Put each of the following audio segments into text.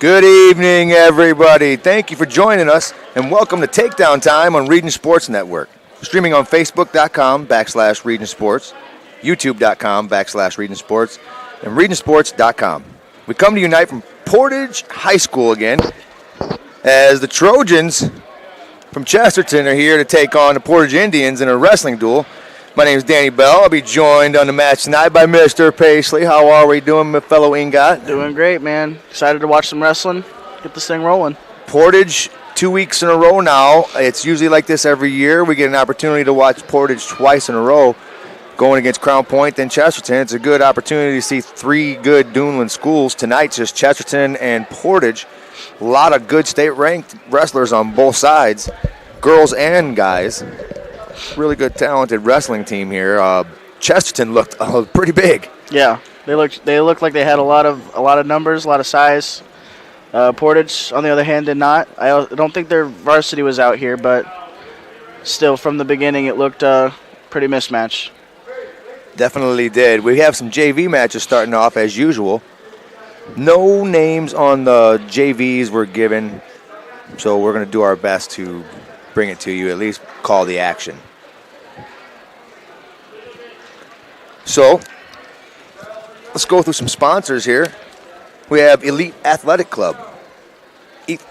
Good evening, everybody. Thank you for joining us, and welcome to Takedown Time on Region Sports Network. Streaming on Facebook.com/Region Sports, YouTube.com/Region Sports, and RegionSports.com. We come to you tonight from Portage High School again, as the Trojans from Chesterton are here to take on the Portage Indians in a wrestling duel. My name is Danny Bell. I'll be joined on the match tonight by Mr. Paisley. How are we doing, my fellow Ingot? Doing great, man. Excited to watch some wrestling. Get this thing rolling. Portage, 2 weeks in a row now. It's usually like this every year. We get an opportunity to watch Portage twice in a row, going against Crown Point, then Chesterton. It's a good opportunity to see three good Duneland schools. Tonight's just Chesterton and Portage. A lot of good state-ranked wrestlers on both sides, girls and guys. Really good, talented wrestling team here. Chesterton looked pretty big. Yeah, they looked like they had a lot of numbers, a lot of size. Portage, on the other hand, did not. I don't think their varsity was out here, but still, from the beginning, it looked pretty mismatched. Definitely did. We have some JV matches starting off as usual. No names on the JVs were given, so we're going to do our best to bring it to you, at least call the action. So, let's go through some sponsors here. We have Elite Athletic Club.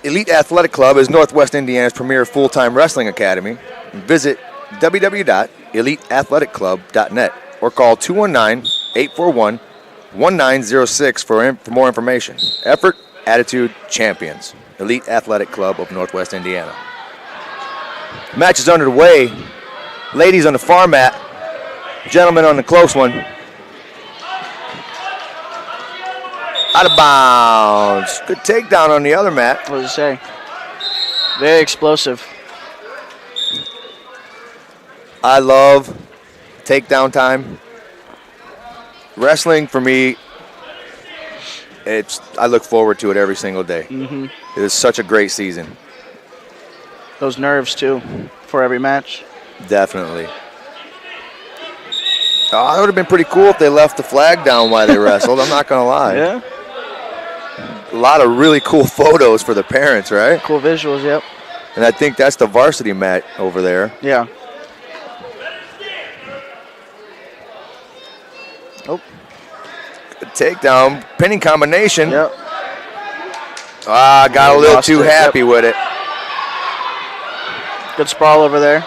Elite Athletic Club is Northwest Indiana's premier full-time wrestling academy. Visit www.eliteathleticclub.net or call 219-841-1906 for more information. Effort, attitude, champions. Elite Athletic Club of Northwest Indiana. Match is underway. Ladies on the far mat. Gentlemen on the close one. Out of bounds. Good takedown on the other mat. What does it say? Very explosive. I love takedown time. Wrestling, for me, I look forward to it every single day. Mm-hmm. It is such a great season. Those nerves, too, for every match. Definitely. It would have been pretty cool if they left the flag down while they wrestled. I'm not going to lie. Yeah. A lot of really cool photos for the parents, right? Cool visuals, yep. And I think that's the varsity mat over there. Yeah. Oh. Good takedown. Pinning combination. Yep. Got a little too happy with it. Good sprawl over there.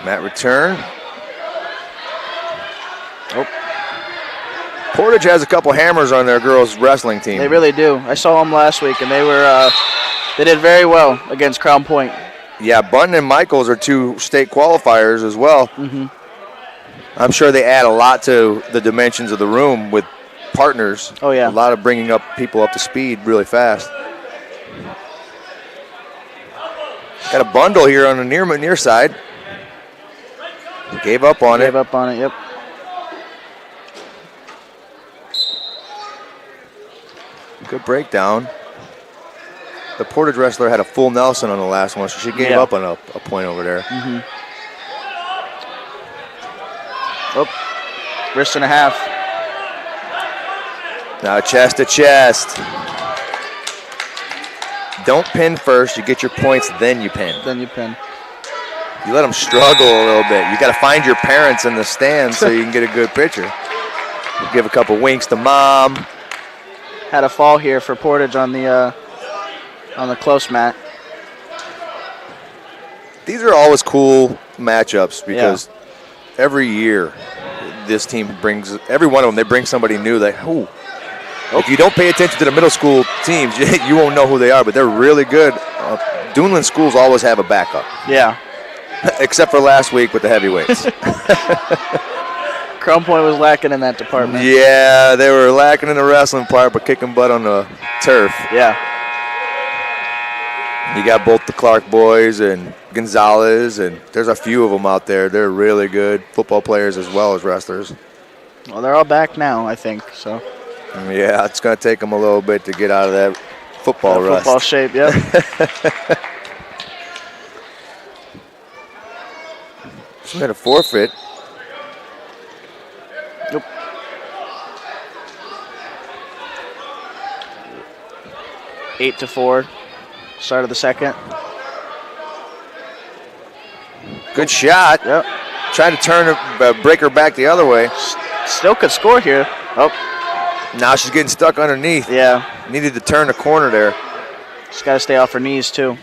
Mat return. Oh. Portage has a couple hammers on their girls' wrestling team. They really do. I saw them last week, and they did very well against Crown Point. Yeah, Bunton and Michaels are two state qualifiers as well. Mm-hmm. I'm sure they add a lot to the dimensions of the room with partners. Oh, yeah. A lot of bringing up people up to speed really fast. Got a bundle here on the near side. Gave up on it. Gave up on it, yep. Good breakdown. The Portage wrestler had a full Nelson on the last one, so she gave up on a point over there. Mm-hmm. Oh, wrist and a half. Now chest to chest. Don't pin first. You get your points, then you pin. Then you pin. You let them struggle a little bit. You got to find your parents in the stands so you can get a good picture. Give a couple winks to mom. Had a fall here for Portage on the close mat. These are always cool matchups because every year this team brings, every one of them, they bring somebody new. If you don't pay attention to the middle school teams, you won't know who they are, but they're really good. Duneland schools always have a backup. Yeah. Except for last week with the heavyweights. Crown Point was lacking in that department. Yeah, they were lacking in the wrestling part, but kicking butt on the turf. Yeah. You got both the Clark boys and Gonzalez, and there's a few of them out there. They're really good football players as well as wrestlers. Well, they're all back now, I think. So. Yeah, it's going to take them a little bit to get out of that football rust. Football shape, yep. So we had a forfeit. Yep. 8-4. Start of the second. Good shot. Yep. Trying to turn her, break her back the other way. Still could score here. Oh. Now she's getting stuck underneath. Yeah. Needed to turn the corner there. She's got to stay off her knees, too.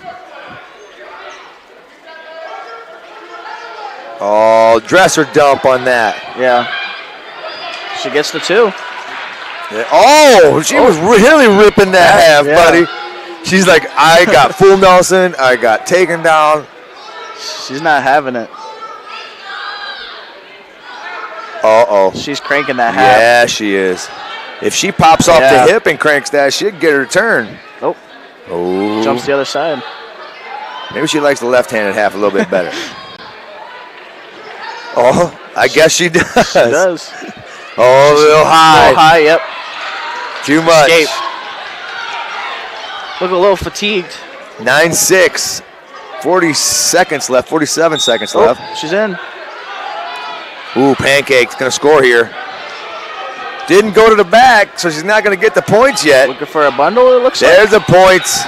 Oh, dresser dump on that. Yeah. She gets the 2. Yeah. Oh, she was really ripping that half, buddy. She's like, I got full Nelson. I got taken down. She's not having it. Uh-oh. She's cranking that half. Yeah, she is. If she pops off the hip and cranks that, she'd get her turn. Nope. Oh. Jumps the other side. Maybe she likes the left-handed half a little bit better. Oh, I guess she does. She does. Oh, a little high. A little high, yep. Too much. Escape. Look a little fatigued. 9-6. 40 seconds left, 47 seconds left. She's in. Ooh, Pancake's going to score here. Didn't go to the back, so she's not going to get the points yet. Looking for a bundle, it looks like. There's the points.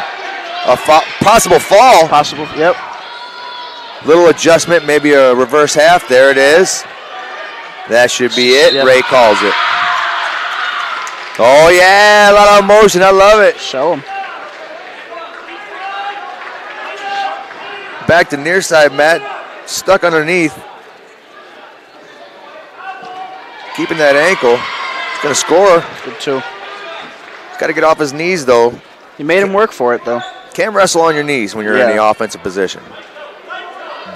A possible fall. Possible, yep. Little adjustment, maybe a reverse half. There it is. That should be it. Yep. Ray calls it. Oh, yeah, a lot of emotion. I love it. Show him. Back to near side, Matt. Stuck underneath. Keeping that ankle. He's going to score. Good, too. He's got to get off his knees, though. You made him work for it, though. Can't wrestle on your knees when you're in the offensive position.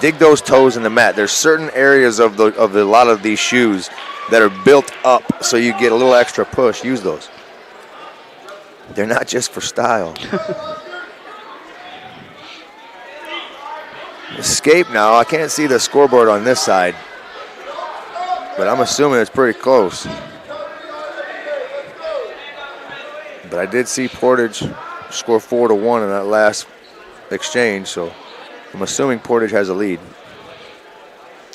Dig those toes in the mat. There's certain areas of a lot of these shoes that are built up so you get a little extra push. Use those. They're not just for style. Escape now. I can't see the scoreboard on this side, but I'm assuming it's pretty close. But I did see Portage score 4-1 in that last exchange, so I'm assuming Portage has a lead.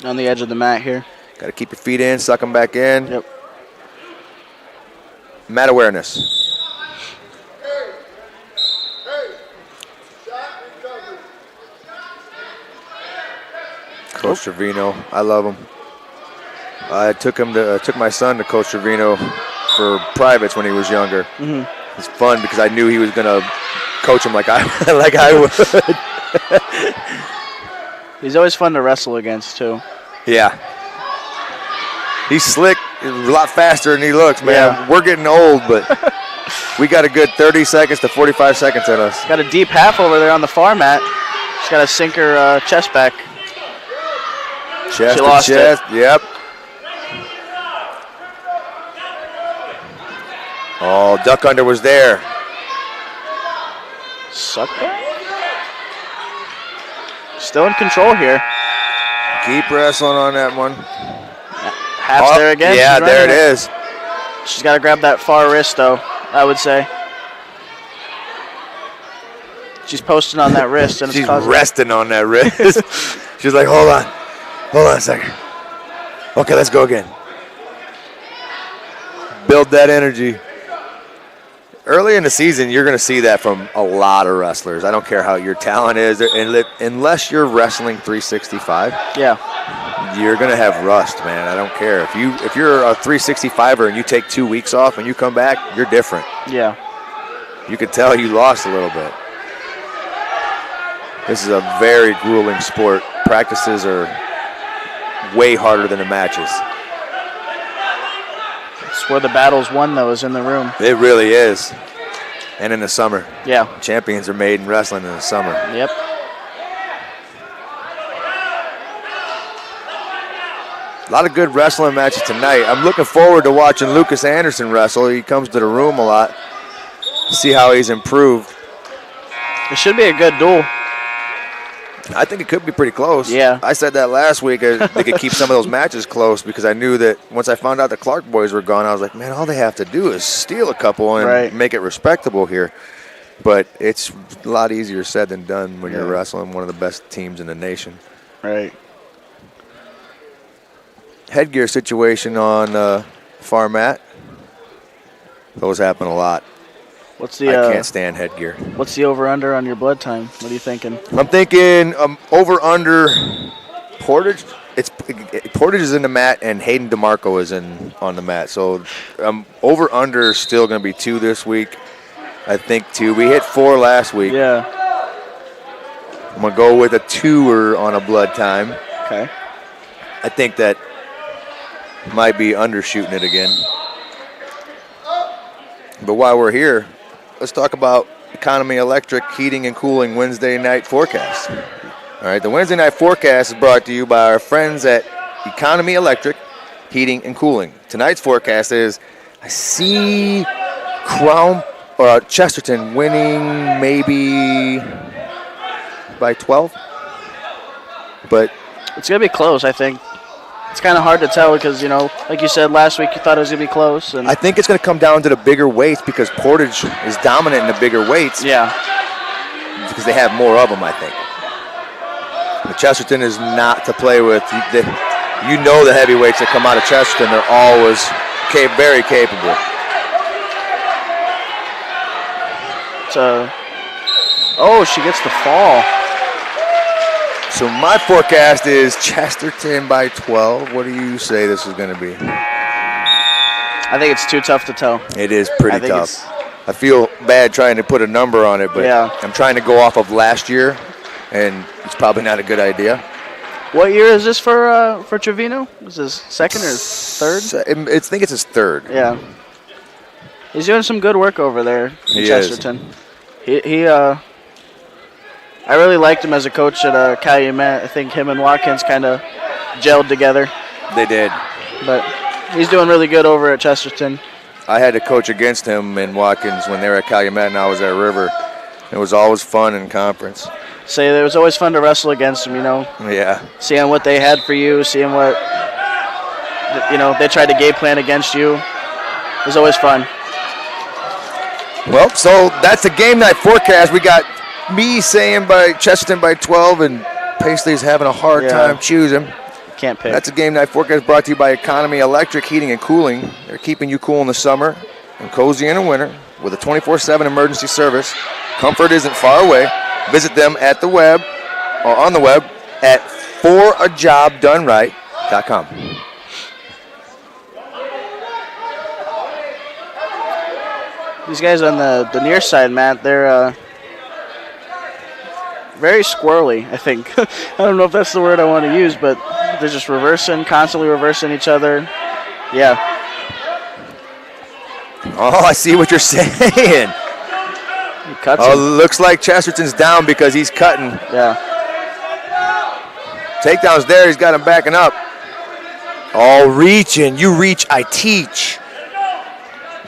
On the edge of the mat here. Got to keep your feet in, suck them back in. Yep. Mat awareness. Coach Trevino, I love him. I took my son to Coach Trevino for privates when he was younger. Mm-hmm. It's fun because I knew he was gonna coach him like I would. He's always fun to wrestle against too. Yeah. He's slick, a lot faster than he looks, man. Yeah. We're getting old, but we got a good 30 seconds to 45 seconds in us. Got a deep half over there on the far mat. She's got to sink her chest back. Chest She lost to chest. it. Yep. Oh, duck under was there. Sucker. Still in control here. Keep wrestling on that one. Half's there again. Yeah, there it is. She's got to grab that far wrist, though, I would say. She's posting on that wrist. And She's it's resting on that wrist. She's like, hold on a second. Okay, let's go again. Build that energy. Early in the season, you're going to see that from a lot of wrestlers. I don't care how your talent is. Unless you're wrestling 365, you're going to have rust, man. I don't care. If you're a 365er and you take 2 weeks off and you come back, you're different. Yeah. You could tell you lost a little bit. This is a very grueling sport. Practices are way harder than the matches. It's where the battle's won, though, is in the room. It really is. And in the summer. Yeah. Champions are made in wrestling in the summer. Yep. A lot of good wrestling matches tonight. I'm looking forward to watching Lucas Anderson wrestle. He comes to the room a lot. See how he's improved. It should be a good duel. I think it could be pretty close. Yeah. I said that last week. They could keep some of those matches close because I knew that once I found out the Clark boys were gone, I was like, man, all they have to do is steal a couple and make it respectable here. But it's a lot easier said than done when you're wrestling one of the best teams in the nation. Right. Headgear situation on far mat. Those happen a lot. What's the? I can't stand headgear. What's the over/under on your blood time? What are you thinking? I'm thinking over/under Portage. Portage is in the mat and Hayden DeMarco is on the mat. So over/under is still going to be 2 this week. I think 2. We hit 4 last week. Yeah. I'm going to go with a 2er on a blood time. Okay. I think that might be undershooting it again. But while we're here, let's talk about Economy Electric Heating and Cooling Wednesday night forecast. All right, the Wednesday night forecast is brought to you by our friends at Economy Electric Heating and Cooling. Tonight's forecast is I see Chesterton winning maybe by 12. But it's going to be close, I think. It's kind of hard to tell because, like you said last week, you thought it was going to be close. And I think it's going to come down to the bigger weights because Portage is dominant in the bigger weights. Yeah. Because they have more of them, I think. But Chesterton is not to play with. The heavyweights that come out of Chesterton, they're always very capable. She gets the fall. So my forecast is Chesterton by 12. What do you say this is going to be? I think it's too tough to tell. It is pretty tough. I feel bad trying to put a number on it, but I'm trying to go off of last year, and it's probably not a good idea. What year is this for Trevino? Is this second or third? I think it's his third. Yeah. He's doing some good work over there in Chesterton. He I really liked him as a coach at Calumet. I think him and Watkins kind of gelled together. They did. But he's doing really good over at Chesterton. I had to coach against him and Watkins when they were at Calumet and I was at River. It was always fun in conference. It was always fun to wrestle against them, Yeah. Seeing what they had for you, seeing what, they tried to game plan against you. It was always fun. Well, so that's the game night forecast. We got me saying by Chesterton by 12, and Paisley's having a hard time choosing. Can't pick. That's a game night forecast brought to you by Economy Electric Heating and Cooling. They're keeping you cool in the summer and cozy in the winter with a 24/7 emergency service. Comfort isn't far away. Visit them at the web or on the web at forajobdoneright.com. These guys on the near side, Matt, they're very squirrely, I think. I don't know if that's the word I want to use, but they're just constantly reversing each other. Yeah. Oh, I see what you're saying. He cuts him. Looks like Chesterton's down because he's cutting. Yeah. Takedown's there. He's got him backing up. Reaching. You reach, I teach.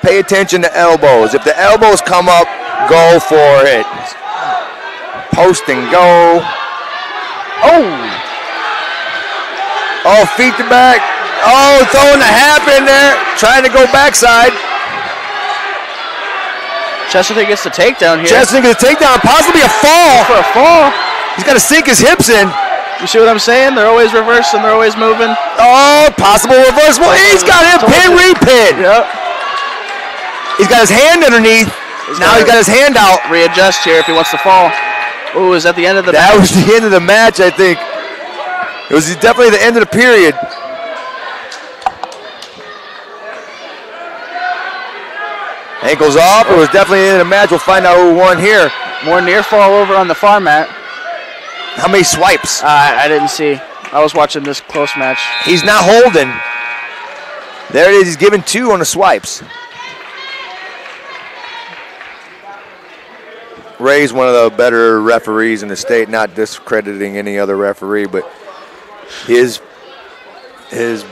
Pay attention to elbows. If the elbows come up, go for it. Post and go. Feet to back. Throwing the half in there. Trying to go backside. Chesterton gets the takedown here. Chesterton gets a takedown. Possibly a fall. For a fall. He's got to sink his hips in. You see what I'm saying? They're always reversing. They're always moving. Possible reversal. He's got him pin repin. Yep. He's got his hand underneath. Now he's got his hand out. Readjust here if he wants to fall. Is that the end of the match? That was the end of the match, I think. It was definitely the end of the period. Ankles off. It was definitely the end of the match. We'll find out who won here. More near fall over on the far mat. How many swipes? I didn't see. I was watching this close match. He's not holding. There it is. He's giving 2 on the swipes. Ray's one of the better referees in the state, not discrediting any other referee, but his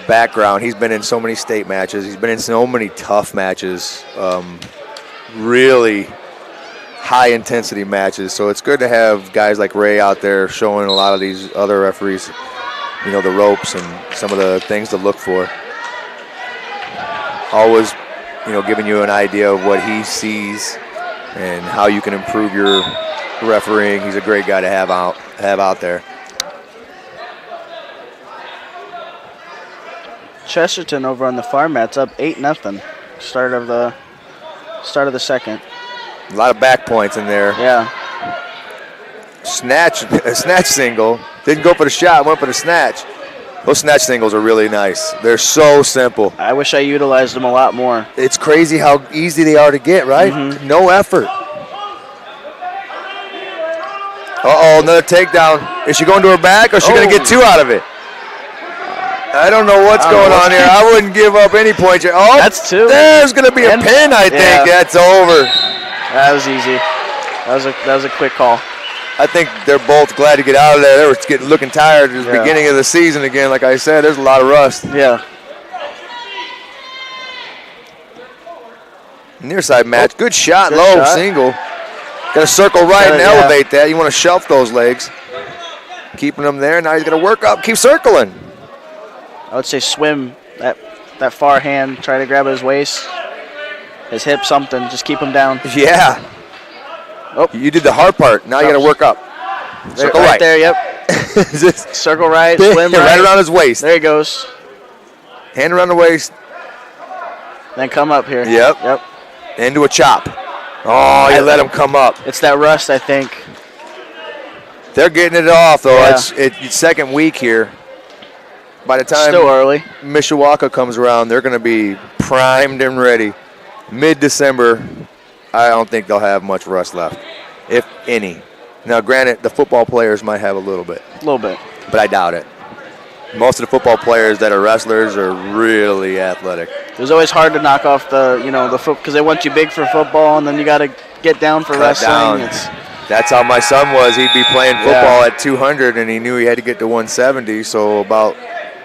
background, he's been in so many state matches. He's been in so many tough matches, really high-intensity matches. So it's good to have guys like Ray out there showing a lot of these other referees, the ropes and some of the things to look for. Always, giving you an idea of what he sees and how you can improve your refereeing. He's a great guy to have out there. Chesterton over on the far mat's up 8-0. Start of the second. A lot of back points in there. Yeah. A snatch single. Didn't go for the shot, went for the snatch. Those snatch singles are really nice. They're so simple. I wish I utilized them a lot more. It's crazy how easy they are to get, right? Mm-hmm. No effort. Uh-oh, another takedown. Is she going to her back, or is she going to get 2 out of it? I don't know what's going on here. I wouldn't give up any points. Oh, that's 2. There's going to be a pin, I think. That's over. That was easy. That was a quick call. I think they're both glad to get out of there. They were looking tired at the beginning of the season again. Like I said, there's a lot of rust. Yeah. Near side match. Good shot, low single. Got to circle right and elevate that. You want to shelf those legs. Keeping them there. Now he's going to work up. Keep circling. I would say swim that far hand. Try to grab his waist, his hip, something. Just keep him down. Yeah. Oh, you did the hard part. Now you got to work up. Circle right. There, yep. Circle right, swim right around his waist. There he goes. Hand around the waist. Then come up here. Yep. Into a chop. Oh, you let him come up. It's that rust, I think. They're getting it off, though. Yeah. It's second week here. By the time still early. Mishawaka comes around, they're going to be primed and ready. Mid-December, I don't think they'll have much rust left, if any. Now, granted, the football players might have a little bit. A little bit. But I doubt it. Most of the football players that are wrestlers are really athletic. It was always hard to knock off the foot because they want you big for football, and then you got to get down for wrestling. That's how my son was. He'd be playing football at 200, and he knew he had to get to 170. So about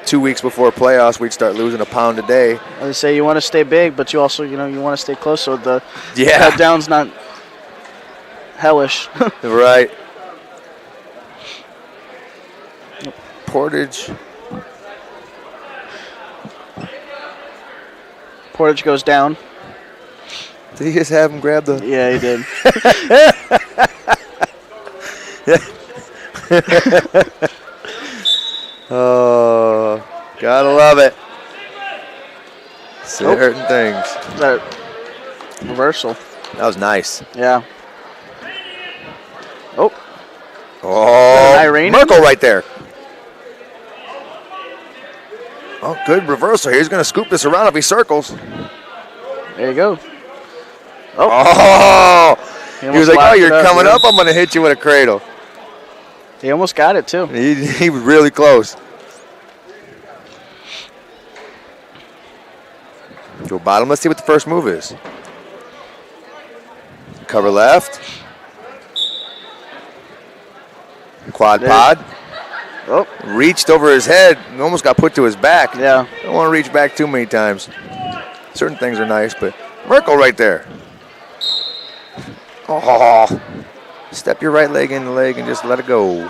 2 weeks before playoffs, we'd start losing a pound a day. I say you want to stay big, but you also you want to stay close so the head down's not hellish. Right. Portage goes down. Did he just have him grab the... Yeah, he did. Oh, gotta love it. Certain things. That reversal. That was nice. Yeah. Oh, Irene? Merkel right there. Oh, good reversal here. He's going to scoop this around if he circles. There you go. Oh! He was like, oh, you're coming up. I'm going to hit you with a cradle. He almost got it, too. He was really close. Go bottom. Let's see what the first move is. Cover left. Quad pod. Oh. Reached over his head and almost got put to his back. Yeah. Don't want to reach back too many times. Certain things are nice, but Merkel right there. Oh. Step your right leg in the leg and just let it go.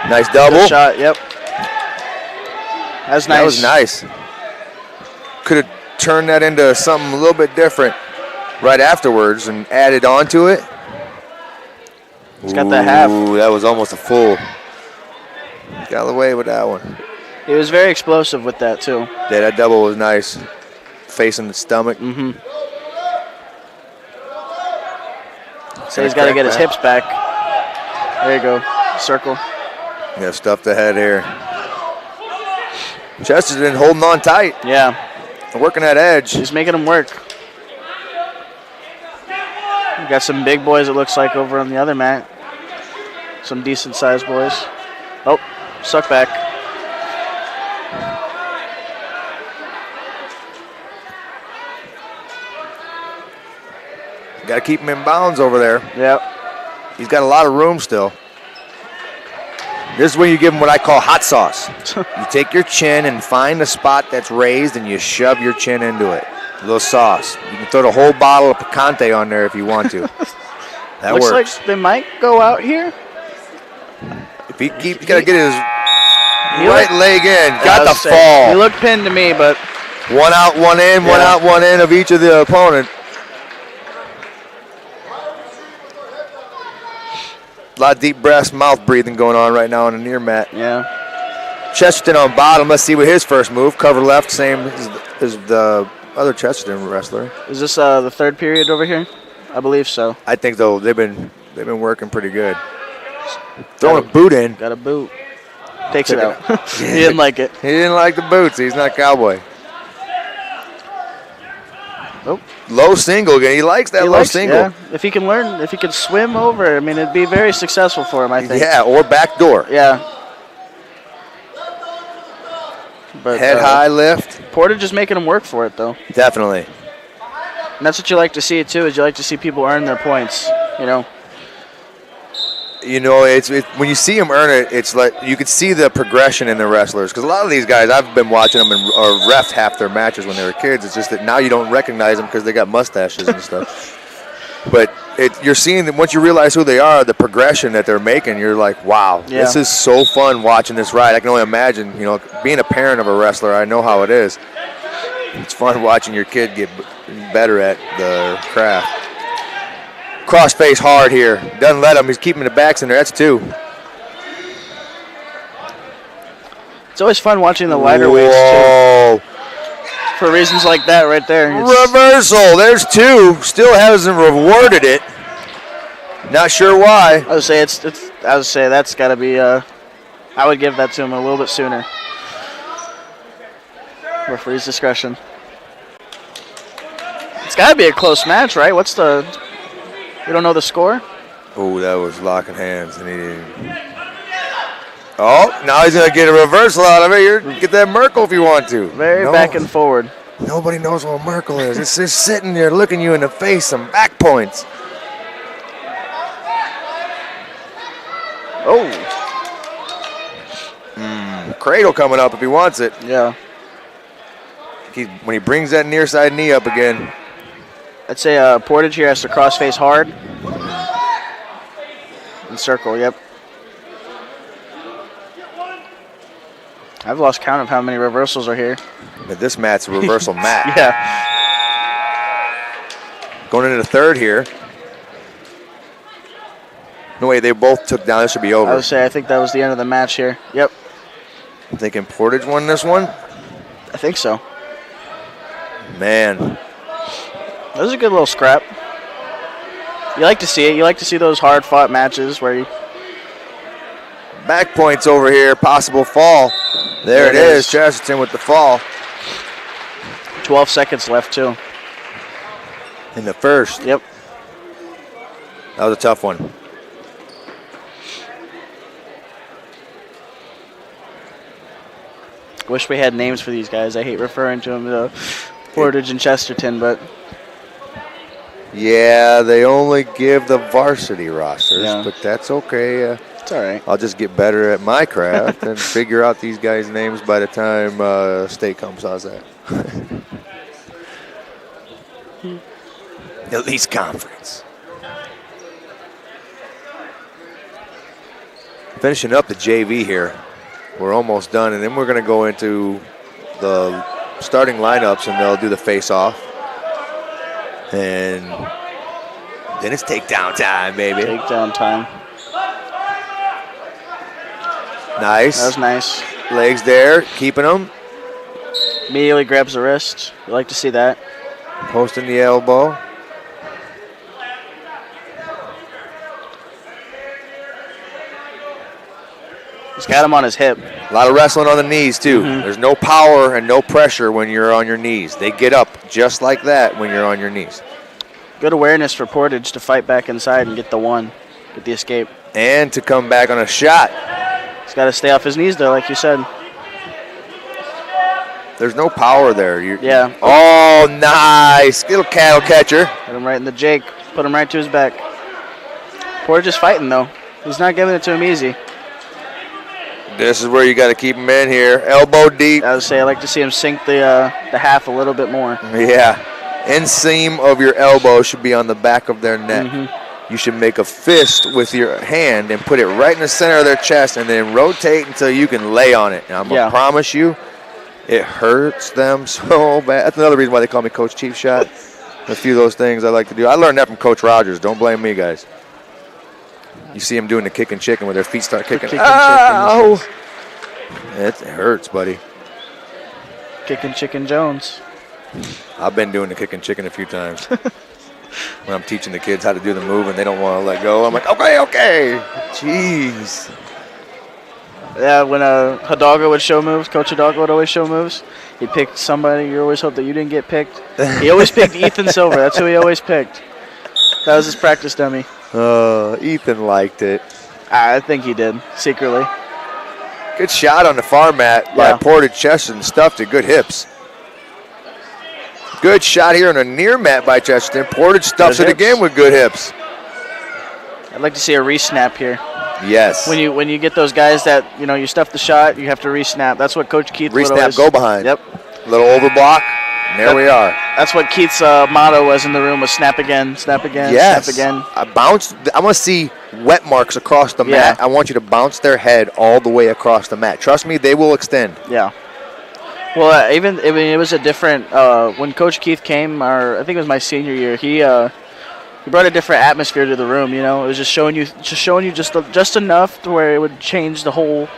Nice double. Good shot, yep. That's nice. That was nice. Could have turned that into something a little bit different right afterwards and added on to it. He's got that half. Ooh, that was almost a full. Got away with that one. He was very explosive with that, too. Yeah, that double was nice. Facing the stomach. Mm-hmm. So he's got to get his hips back. There you go. Circle. Yeah, stuffed the head here. Chesterton holding on tight. Yeah. Working that edge. He's making him work. We got some big boys, it looks like, over on the other mat. Some decent-sized boys. Oh, suck back. Got to keep him in bounds over there. Yep. He's got a lot of room still. This is when you give him what I call hot sauce. You take your chin and find a spot that's raised and you shove your chin into it. A little sauce. You can throw the whole bottle of picante on there if you want to. That looks works. Like they might go out here. If he keeps, got to get his right leg in. Got the fall. He looked pinned to me, but. One out, one in, one out, one in of each of the opponent. A lot of deep breaths, mouth breathing going on right now on the near mat. Yeah. Chesterton on bottom. Let's see what his first move. Cover left, same as the other Chesterton wrestler. Is this the third period over here? I believe so. I think though they've been working pretty good. Throwing a boot in. Got a boot. Takes it out. He didn't like it. He didn't like the boots. He's not a cowboy. Oh. Low single again. He likes that low single. Yeah. If he can swim over, I mean, it'd be very successful for him, I think. Yeah, or back door. Yeah. But, head high lift. Portage is making him work for it, though. Definitely. And that's what you like to see, too, is you like to see people earn their points, you know. You know, it's when you see them earn it, it's like you could see the progression in the wrestlers. Because a lot of these guys, I've been watching them or reffed half their matches when they were kids. It's just that now you don't recognize them because they got mustaches and stuff. But you're seeing that once you realize who they are, the progression that they're making, you're like, wow, this is so fun watching this ride. I can only imagine, you know, being a parent of a wrestler, I know how it is. It's fun watching your kid get better at the craft. Cross face hard here. Doesn't let him. He's keeping the backs in there. That's 2. It's always fun watching the lighter weights, too. For reasons like that right there. Reversal. There's 2. Still hasn't rewarded it. Not sure why. I would say that's got to be. I would give that to him a little bit sooner. Referee's discretion. It's got to be a close match, right? You don't know the score? Oh, that was locking hands, and he didn't. Oh, now he's going to get a reversal out of it. Get that Merkle if you want to. Very back and forward. Nobody knows what a Merkle is. It's just sitting there looking you in the face, some back points. Oh. Cradle coming up if he wants it. Yeah. When he brings that near side knee up again. I'd say Portage here has to cross face hard. And circle, yep. I've lost count of how many reversals are here. But this mat's a reversal mat. Yeah. Going into the third here. No way, they both took down. This should be over. I think that was the end of the match here. Yep. I'm thinking Portage won this one. I think so. Man. That was a good little scrap. You like to see it. You like to see those hard-fought matches where you... Back points over here. Possible fall. There it is. Chesterton with the fall. 12 seconds left, too. In the first. Yep. That was a tough one. Wish we had names for these guys. I hate referring to them, Portage and Chesterton, but... Yeah, they only give the varsity rosters, but that's okay. It's all right. I'll just get better at my craft and figure out these guys' names by the time state comes. How's that? At least conference. Finishing up the JV here. We're almost done, and then we're going to go into the starting lineups, and they'll do the face-off. And then it's takedown time, baby. Takedown time. Nice. That was nice. Legs there, keeping them. Immediately grabs the wrist. You like to see that. Posting the elbow. He's got him on his hip. A lot of wrestling on the knees, too. There's no power and no pressure when you're on your knees. They get up just like that when you're on your knees. Good awareness for Portage to fight back inside and get the escape. And to come back on a shot. He's got to stay off his knees, though, like you said. There's no power there. Yeah. Oh, nice. Little cattle catcher. Put him right in the Jake. Put him right to his back. Portage is fighting, though. He's not giving it to him easy. This is where you got to keep him in here. Elbow deep. I would say I like to see him sink the half a little bit more. Yeah. Inseam of your elbow should be on the back of their neck. You should make a fist with your hand and put it right in the center of their chest and then rotate until you can lay on it. And I'm going to promise you, it hurts them so bad. That's another reason why they call me Coach Cheap Shot. A few of those things I like to do. I learned that from Coach Rogers. Don't blame me, guys. You see them doing the kicking chicken where their feet start kicking. Ow! It hurts, buddy. Kicking Chicken Jones. I've been doing the kicking chicken a few times. When I'm teaching the kids how to do the move and they don't want to let go, I'm like, okay. Jeez. Yeah, when Hidalgo would show moves, Coach Hidalgo would always show moves. He picked somebody. You always hope that you didn't get picked. He always picked Ethan Silver. That's who he always picked. That was his practice dummy. Ethan liked it. I think he did, secretly. Good shot on the far mat by Portage. Chesterton stuffed it. Good hips. Good shot here on the near mat by Chesterton. Portage stuffs it again with good hips. I'd like to see a re-snap here. Yes. When you get those guys that, you stuff the shot, you have to re-snap. That's what Coach Keith would always... Go behind. Yep. Little overblock. And there we are. That's what Keith's motto was in the room, was snap again, snap again, yes. snap again. I want to see wet marks across the mat. I want you to bounce their head all the way across the mat. Trust me, they will extend. Yeah. Well, it was a different when Coach Keith came. I think it was my senior year. He brought a different atmosphere to the room. It was just showing you just enough to where it would change the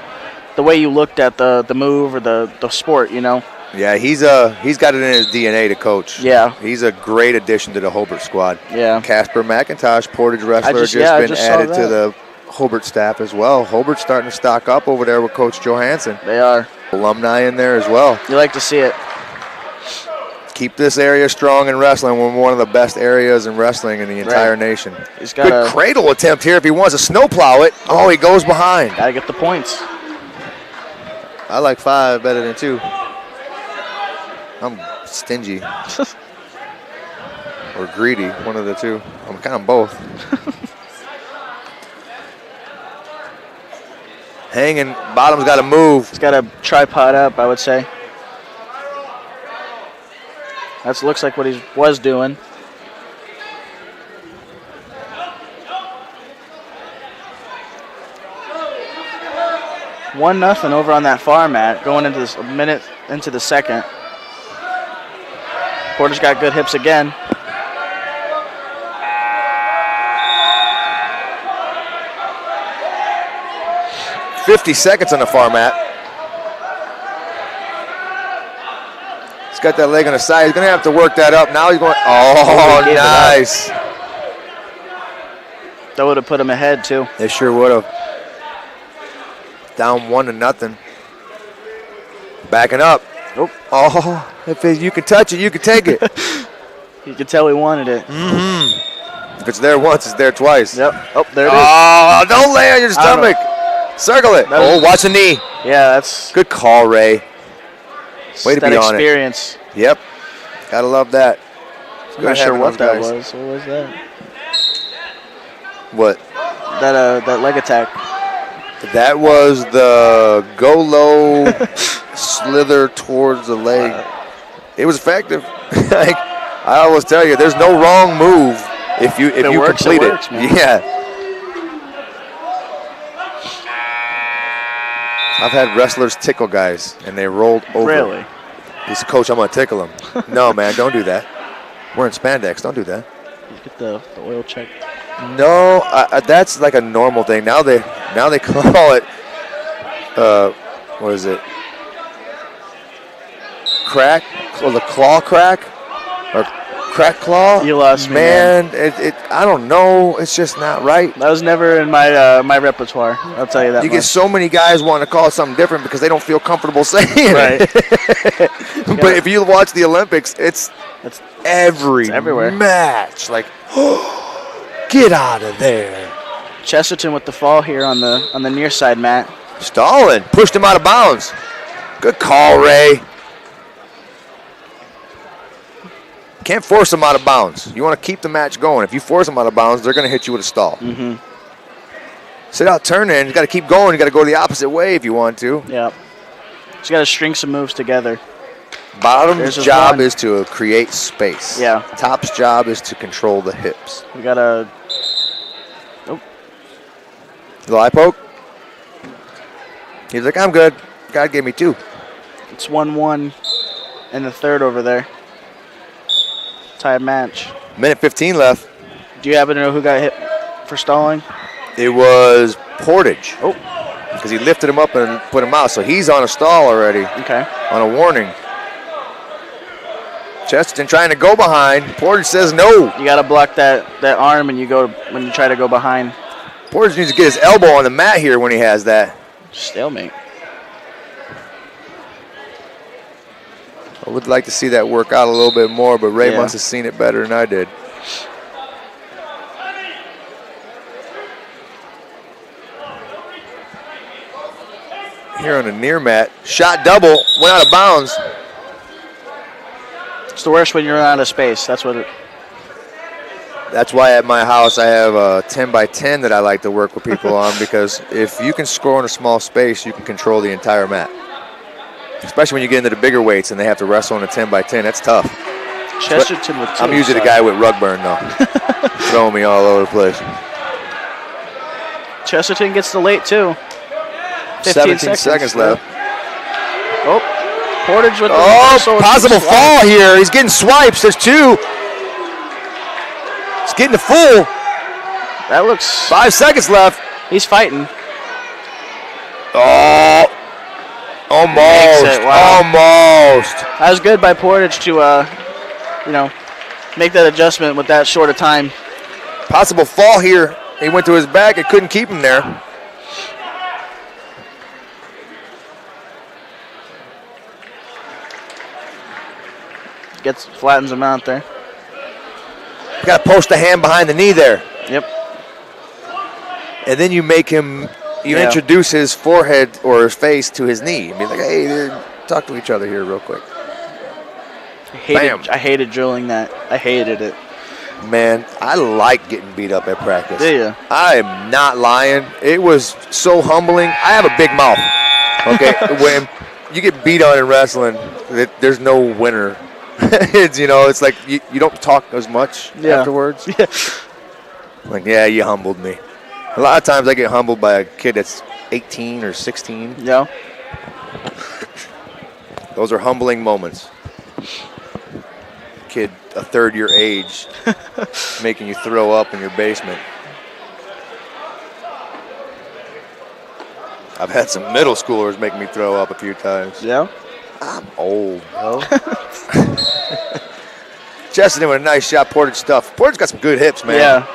way you looked at the move or the sport. Yeah, he's got it in his DNA to coach. Yeah, he's a great addition to the Hobart squad. Yeah, Casper McIntosh, Portage wrestler, just been added to the Hobart staff as well. Hobart's starting to stock up over there with Coach Johansson. They are. Alumni in there as well. You like to see it. Keep this area strong in wrestling. We're one of the best areas in wrestling in the entire nation. He's got good cradle attempt here if he wants to snowplow it. Oh, he goes behind. Gotta get the points. I like 5 better than 2. I'm stingy. Or greedy, one of the two. I'm kind of both. Hanging, bottom's got to move. He's got a tripod up, I would say. That looks like what he was doing. One nothing over on that far mat, going into this minute into the second. Porter's got good hips again. .50 seconds on the far mat. He's got that leg on the side. He's going to have to work that up. Now he's going, oh, nice. That would have put him ahead, too. It sure would have. Down 1-0. Backing up. Nope. Oh, if you can touch it, you can take it. You could tell he wanted it. Mm-hmm. If it's there once, it's there twice. Yep. Oh, there it is. Oh, don't lay on your stomach. Circle it. Oh, watch the knee. Yeah, that's good call, Ray. Way to be on experience. It. Yep. Gotta love that. I'm not sure what that was. What was that? What? That leg attack. That was the go low slither towards the leg. It was effective. Like I always tell you, there's no wrong move if you complete it. Works, man. Yeah. I've had wrestlers tickle guys, and they rolled over. Really? He said, Coach, I'm going to tickle him. No, man, don't do that. We're in spandex. Don't do that. Get the oil check. No, that's like a normal thing. Now they call it, what is it? Crack? Or the claw crack? Or crack claw? You lost me, man. I don't know. It's just not right. That was never in my my repertoire. I'll tell you that. You get so many guys wanting to call it something different because they don't feel comfortable saying it. But if you watch the Olympics, it's everywhere. Match. Like, get out of there. Chesterton with the fall here on the near side mat. Stalling. Pushed him out of bounds. Good call, Ray. Can't force them out of bounds. You want to keep the match going. If you force them out of bounds, they're going to hit you with a stall. Mm-hmm. Sit out, turn in. You got to keep going. You got to go the opposite way if you want to. Yeah. Just got to string some moves together. Bottom's job is to create space. Yeah. Top's job is to control the hips. We got a... Oh. Little eye poke. He's like, I'm good. God gave me 2. It's 1-1 in the third over there. Tied match. Minute 15 left. Do you happen to know who got hit for stalling? It was Portage. Oh. Because he lifted him up and put him out. So he's on a stall already. Okay. On a warning. Chesterton trying to go behind. Portage says no. You got to block that arm when you try to go behind. Portage needs to get his elbow on the mat here when he has that. Stalemate. I would like to see that work out a little bit more, but Ray must have seen it better than I did. Here on the near mat, shot double, went out of bounds. It's the worst when you're out of space. That's why at my house I have a 10x10 that I like to work with people on, because if you can score in a small space, you can control the entire mat. Especially when you get into the bigger weights and they have to wrestle in a 10x10, that's tough. Chesterton with 2. I'm usually the guy with rug burn, though. Throwing me all over the place. Chesterton gets the late, too. 17 seconds left. Oh, Portage with the possible fall here. He's getting swipes. There's 2. He's getting the full. That looks... 5 seconds left. He's fighting. Oh, almost. Wow. Almost. That was good by Portage to, make that adjustment with that short of time. Possible fall here. He went to his back. It couldn't keep him there. Flattens him out there. You got to post a hand behind the knee there. Yep. And then you make him, introduce his forehead or his face to his knee. I mean, like, hey, talk to each other here real quick. I hated drilling that. I hated it. Man, I like getting beat up at practice. Do you? I am not lying. It was so humbling. I have a big mouth. Okay, when you get beat on in wrestling, there's no winner. It's like you don't talk as much afterwards. Yeah. Like, you humbled me. A lot of times I get humbled by a kid that's 18 or 16. Yeah. Those are humbling moments. Kid a third your age making you throw up in your basement. I've had some middle schoolers make me throw up a few times. Yeah. I'm old, bro. Chesterton with a nice shot. Portage stuff. Portage got some good hips, man. Yeah.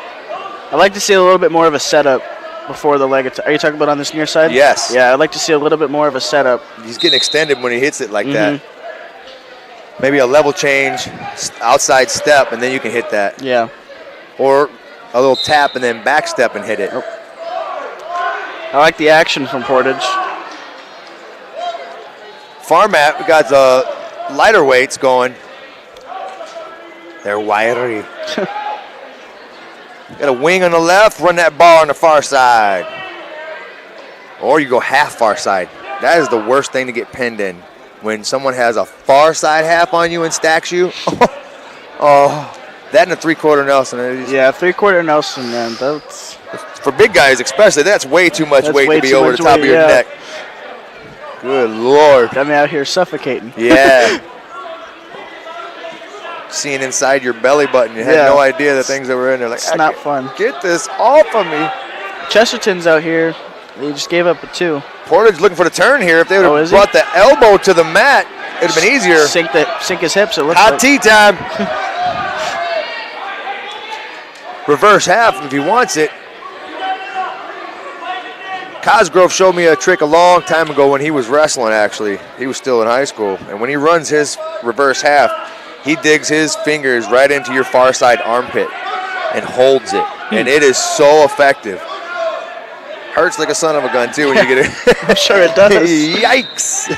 I'd like to see a little bit more of a setup before the leg attack. Are you talking about on this near side? Yes. Yeah, I'd like to see a little bit more of a setup. He's getting extended when he hits it like that. Maybe a level change, outside step, and then you can hit that. Yeah. Or a little tap and then back step and hit it. I like the action from Portage. Far mat, we got the lighter weights going. They're wiry. Got a wing on the left, run that bar on the far side. Or you go half far side. That is the worst thing to get pinned in. When someone has a far side half on you and stacks you. That and a 3/4 Nelson. Yeah, 3/4 Nelson, man. That's for big guys especially, that's way too much weight to be over the top of your neck. Good Lord. Got me out here suffocating. Yeah. Seeing inside your belly button. You had no idea the things that were in there. Like, it's not fun. Get this off of me. Chesterton's out here. He just gave up a 2. Portage looking for the turn here. If they would have brought the elbow to the mat, it would have been easier. Sink his hips, it looks Hot like. tea time. Reverse half if he wants it. Cosgrove showed me a trick a long time ago when he was wrestling, actually. He was still in high school. And when he runs his reverse half, he digs his fingers right into your far side armpit and holds it. And it is so effective. Hurts like a son of a gun, too, when you get it. I'm sure it does. Yikes.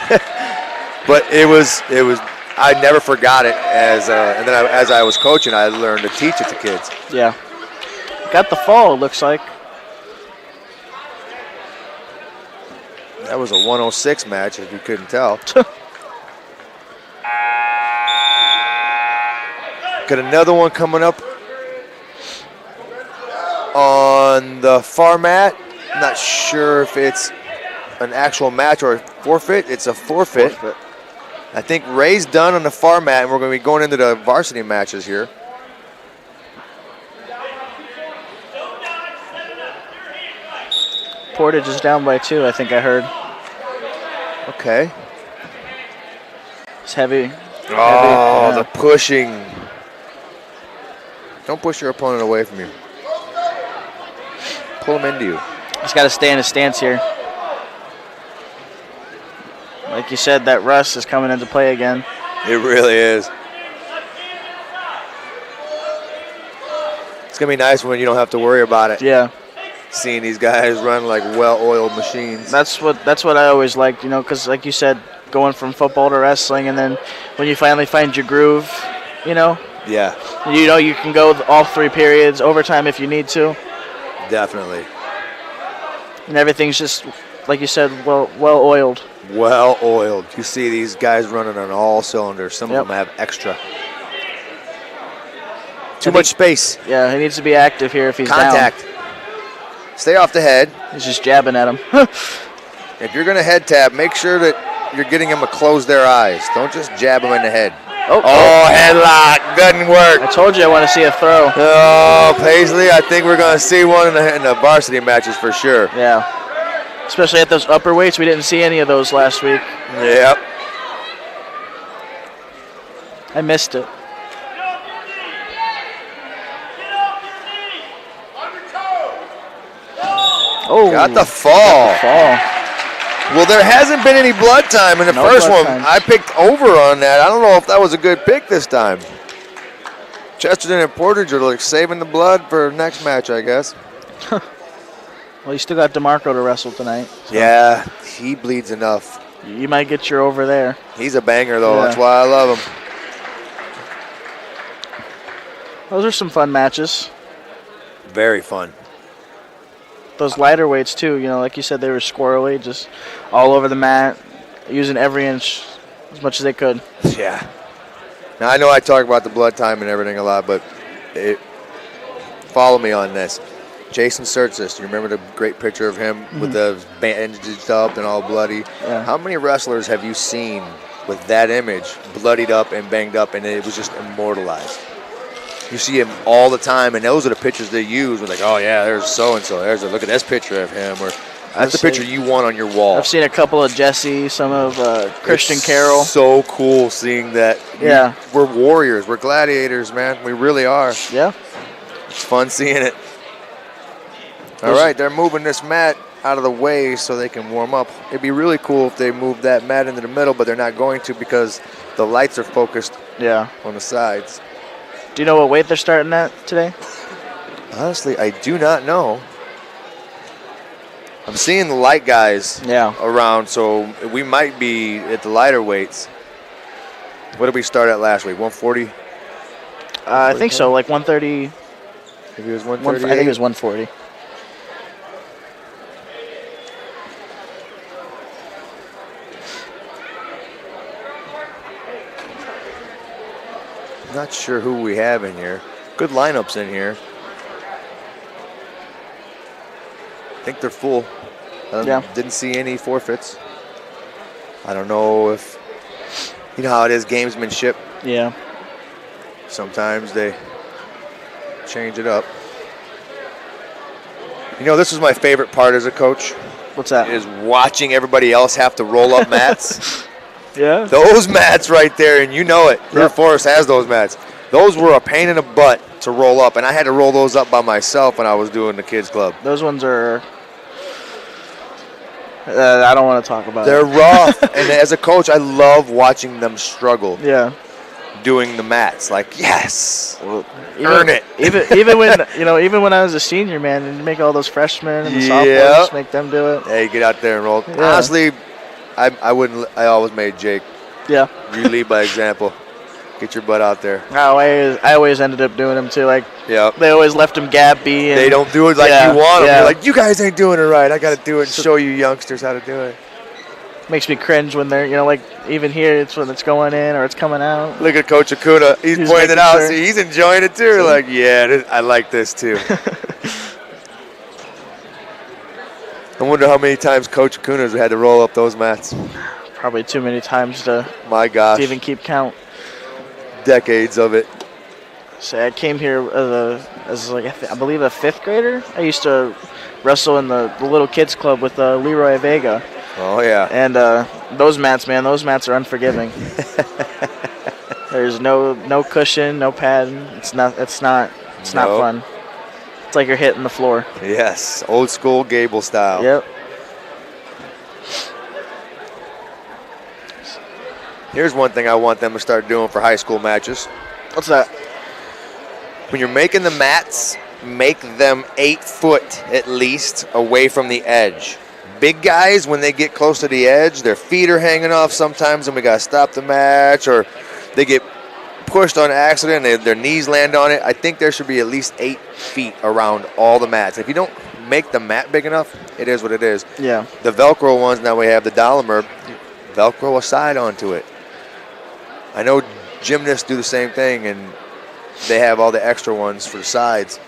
But it was. I never forgot it. As I was coaching, I learned to teach it to kids. Yeah. Got the fall, it looks like. That was a 106 match, if you couldn't tell. Got another one coming up on the far mat. Not sure if it's an actual match or a forfeit. It's a forfeit. I think Ray's done on the far mat, and we're going to be going into the varsity matches here. Portage is down by 2, I think I heard. Okay. It's heavy Oh, the pushing. Don't push your opponent away from you. Pull him into you. He's got to stay in his stance here. Like you said, that rust is coming into play again. It really is. It's going to be nice when you don't have to worry about it. Yeah. Seeing these guys run like well-oiled machines. That's what I always liked, because like you said, going from football to wrestling, and then when you finally find your groove, Yeah. You can go all 3 periods, overtime if you need to. Definitely. And everything's just, like you said, well-oiled. Well-oiled. You see these guys running on all cylinders. Some of them have extra. Too much space. Yeah, he needs to be active here if he's Contact. down. Stay off the head. He's just jabbing at him. If you're going to head tap, make sure that you're getting them to close their eyes. Don't just jab them in the head. Oh, headlock. Doesn't work. I told you I want to see a throw. Oh, Paisley, I think we're going to see one in the varsity matches for sure. Yeah. Especially at those upper weights. We didn't see any of those last week. Yep. I missed it. Oh, got the fall. Well, there hasn't been any blood time in the first one. I picked over on that. I don't know if that was a good pick this time. Chesterton and Portage are like saving the blood for next match, I guess. Well, you still got DeMarco to wrestle tonight. So. Yeah, he bleeds enough. You might get your over there. He's a banger, though. Yeah. That's why I love him. Those are some fun matches. Very fun. Those lighter weights, too, like you said, they were squirrely, just all over the mat, using every inch as much as they could. Yeah. Now, I know I talk about the blood time and everything a lot, but follow me on this. Jason Surtis, you remember the great picture of him with the bandaged up and all bloody? Yeah. How many wrestlers have you seen with that image, bloodied up and banged up, and it was just immortalized? You see him all the time, and those are the pictures they use. We're like, oh, yeah, there's so-and-so. Look at this picture of him. Or that's the picture you want on your wall. I've seen a couple of Jesse, some of Christian Carroll. So cool seeing that. Yeah. We're warriors. We're gladiators, man. We really are. Yeah. It's fun seeing it. All right, they're moving this mat out of the way so they can warm up. It'd be really cool if they moved that mat into the middle, but they're not going to because the lights are focused on the sides. Do you know what weight they're starting at today? Honestly, I do not know. I'm seeing the light guys around, so we might be at the lighter weights. What did we start at last week, 140? I think so, like 130. Maybe it was 130. I think it was 140. Not sure who we have in here. Good lineups in here. I think they're full. Didn't see any forfeits. I don't know if, you know how it is, gamesmanship. Yeah. Sometimes they change it up. This is my favorite part as a coach. What's that? Is watching everybody else have to roll up mats. Yeah. Those mats right there, and you know it. River Forest has those mats. Those were a pain in the butt to roll up, and I had to roll those up by myself when I was doing the kids club. Those ones are, I don't want to talk about They're rough, and as a coach, I love watching them struggle. Yeah. Doing the mats, like, yes, earn it. Even when I was a senior, man, and you make all those freshmen and the sophomores make them do it. Hey, get out there and roll. Yeah. Honestly, I wouldn't. I always made Jake. Yeah. You lead by example. Get your butt out there. I always ended up doing them too. Like, they always left him gappy. They don't do it like you want them. You're like, you guys ain't doing it right. I got to do it and show you youngsters how to do it. Makes me cringe when they're, like even here, it's when it's going in or it's coming out. Look at Coach Acuna. He's pointing it out. Sure. See, he's enjoying it too. Like, I like this too. I wonder how many times Coach Acuna's had to roll up those mats. Probably too many times to even keep count. Decades of it. So I came here as I believe a 5th grader. I used to wrestle in the little kids club with Leroy Vega. Oh yeah. And those mats, man, are unforgiving. There's no cushion, no padding. It's not fun. It's like you're hitting the floor. Yes, old school Gable style. Yep. Here's one thing I want them to start doing for high school matches. What's that? When you're making the mats, make them 8 foot at least away from the edge. Big guys, when they get close to the edge, their feet are hanging off sometimes, and we got to stop the match, or they get pushed on accident and their knees land on it. I think there should be at least 8 feet around all the mats. If you don't make the mat big enough, it is what it is. Yeah. The Velcro ones, now we have the Dolomer, Velcro a side onto it. I know gymnasts do the same thing, and they have all the extra ones for the sides.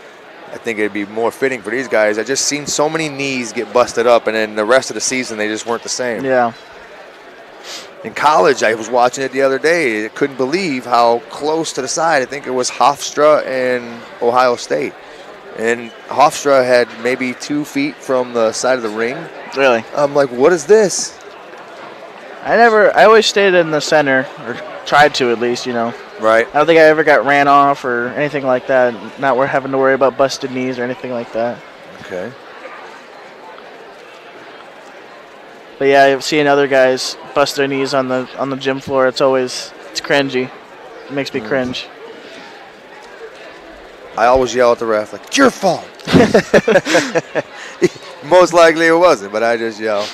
I think it'd be more fitting for these guys. I just seen so many knees get busted up, and then the rest of the season they just weren't the same. Yeah. In college, I was watching it the other day. I couldn't believe how close to the side. I think it was Hofstra and Ohio State. And Hofstra had maybe 2 feet from the side of the ring. Really? I'm like, what is this? I always stayed in the center, or tried to at least, Right. I don't think I ever got ran off or anything like that. Not having to worry about busted knees or anything like that. Okay. But yeah, seeing other guys bust their knees on the gym floor, it's cringy. It makes me cringe. I always yell at the ref, like, it's your fault. Most likely it wasn't, but I just yell.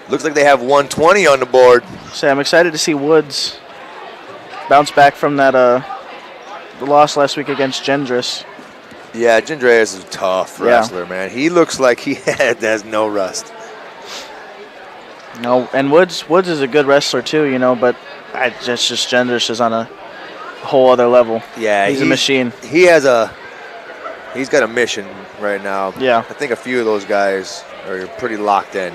Looks like they have 120 on the board. So I'm excited to see Woods bounce back from that the loss last week against Gendris. Yeah, Gendreas is a tough wrestler, man. He looks like he has no rust. No, and Woods is a good wrestler too, but just Gendris is on a whole other level. Yeah, he's a machine. He's got a mission right now. Yeah. I think a few of those guys are pretty locked in.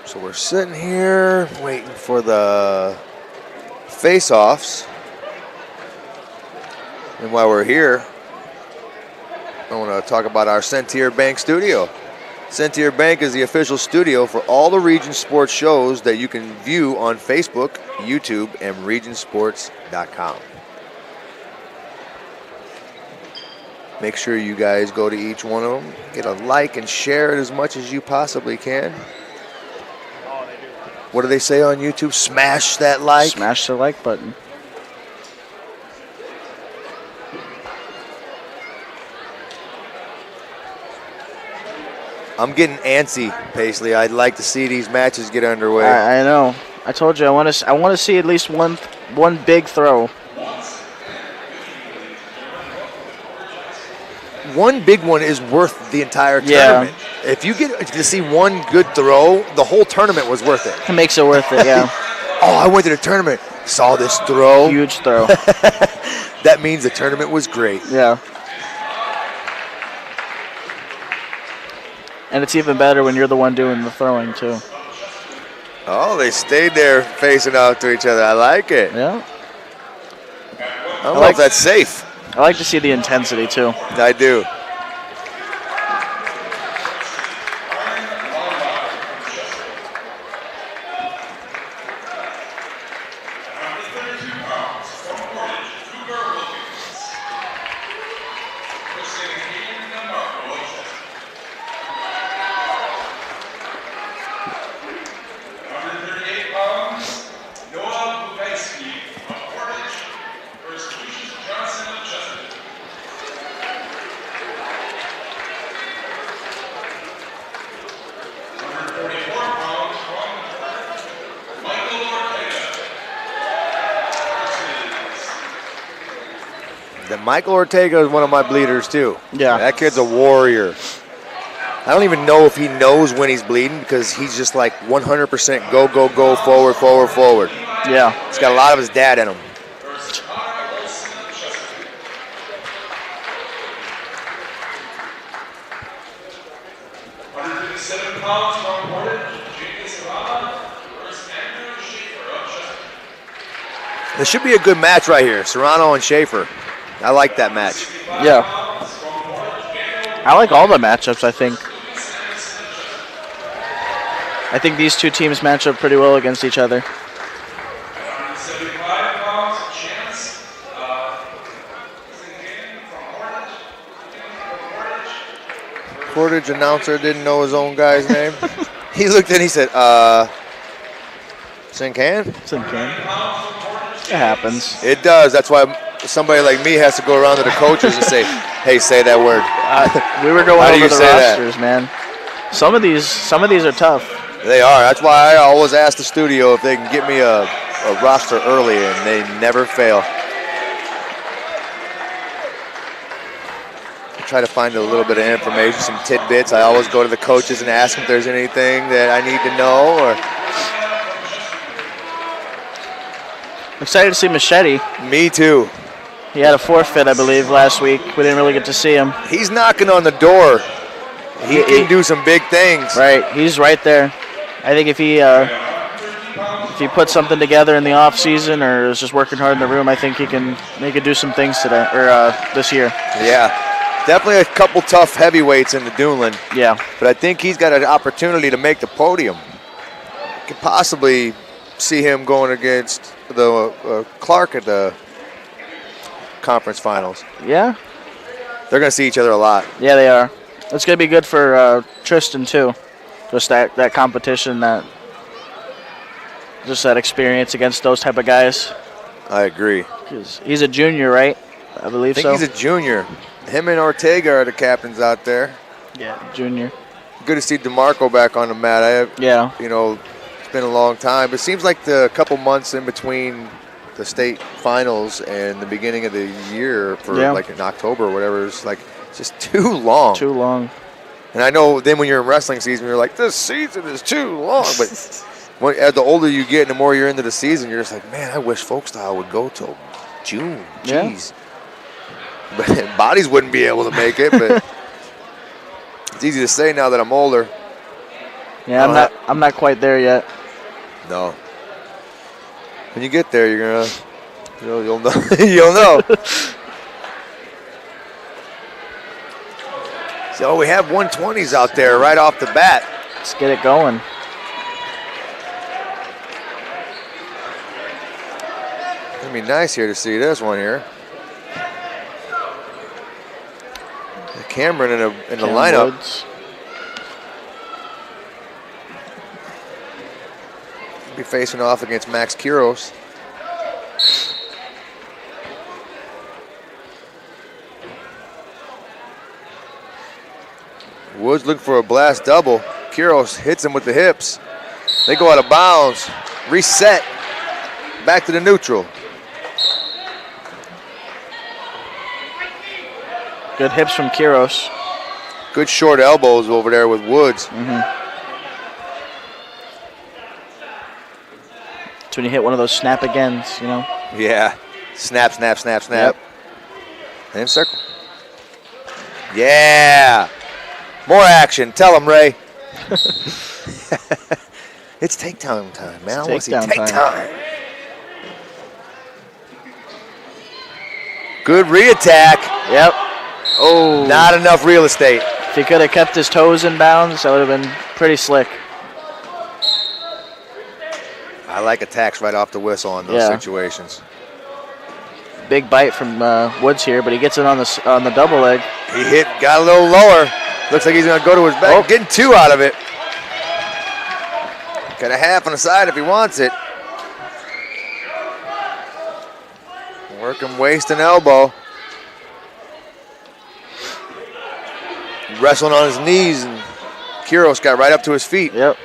So we're sitting here waiting for the face-offs. And while we're here, I want to talk about our Centier Bank studio. Centier Bank is the official studio for all the Region Sports shows that you can view on Facebook, YouTube, and regionsports.com. Make sure you guys go to each one of them, get a like and share it as much as you possibly can. What do they say on YouTube? Smash that like. Smash the like button. I'm getting antsy, Paisley. I'd like to see these matches get underway. I know. I told you I want to see at least one big throw. One big one is worth the entire tournament. If you get to see one good throw, the whole tournament was worth it. It makes it worth it, yeah. Oh, I went to the tournament, saw this throw. Huge throw. That means the tournament was great. Yeah. And it's even better when you're the one doing the throwing, too. Oh, they stayed there facing off to each other. I like it. Yeah. I don't know if that's safe. I like to see the intensity, too. I do. Michael Ortega is one of my bleeders, too. Yeah. That kid's a warrior. I don't even know if he knows when he's bleeding because he's just like 100% go, go, go, forward, forward, forward. Yeah. He's got a lot of his dad in him. This should be a good match right here. Serrano and Schaefer. I like that match. Yeah. I like all the matchups, I think. I think these two teams match up pretty well against each other. Portage announcer didn't know his own guy's name. He looked and he said, Sincan? Sincan. It happens. It does. That's why somebody like me has to go around to the coaches and say, hey, say that word. We were going How do over you the say rosters, man. Some of these are tough. They are. That's why I always ask the studio if they can get me a roster early, and they never fail. I try to find a little bit of information, some tidbits. I always go to the coaches and ask them if there's anything that I need to know. Or I'm excited to see Machete. me too. He had a forfeit, I believe, last week. We didn't really get to see him. He's knocking on the door. He can do some big things. Right, he's right there. I think if he puts something together in the off season or is just working hard in the room, I think he could do some things today or this year. Yeah, definitely a couple tough heavyweights in the Duneland. Yeah, but I think he's got an opportunity to make the podium. Could possibly see him going against the Clark at the conference finals. Yeah, they're going to see each other a lot. Yeah, they are. It's going to be good for Tristan too. Just that competition, that experience against those type of guys. I agree. He's a junior, right? I believe so. I think he's a junior. Him and Ortega are the captains out there. Yeah, junior. Good to see DeMarco back on the mat. It's been a long time. It seems like the couple months in between the state finals and the beginning of the year like in October or whatever, it's just too long. Too long. And I know then when you're in wrestling season, you're like, this season is too long. But as the older you get and the more you're into the season, you're just like, man, I wish folk style would go till June. Jeez. Yeah. But bodies wouldn't be able to make it. But it's easy to say now that I'm older. Yeah, I'm not quite there yet. No. When you get there, you're you'll know. You'll know. So we have 120s out there right off the bat. Let's get it going. It's going to be nice here to see this one here. Cameron in the lineup. Woods. Be facing off against Max Quiros. Woods looking for a blast double. Quiros hits him with the hips. They go out of bounds. Reset. Back to the neutral. Good hips from Quiros. Good short elbows over there with Woods. Mm-hmm. It's when you hit one of those snap agains, Yeah. Snap, snap, snap, snap. Yep. And circle. Yeah. More action. Tell him, Ray. It's takedown time, man. I want to see takedown. Good re-attack. Yep. Oh. Not enough real estate. If he could have kept his toes in bounds, that would have been pretty slick. I like attacks right off the whistle on those situations. Big bite from Woods here, but he gets it on the double leg. He got a little lower. Looks like he's going to go to his back. Getting two out of it. Got a half on the side if he wants it. Working waist and elbow. Wrestling on his knees, and Quiros got right up to his feet. Yep.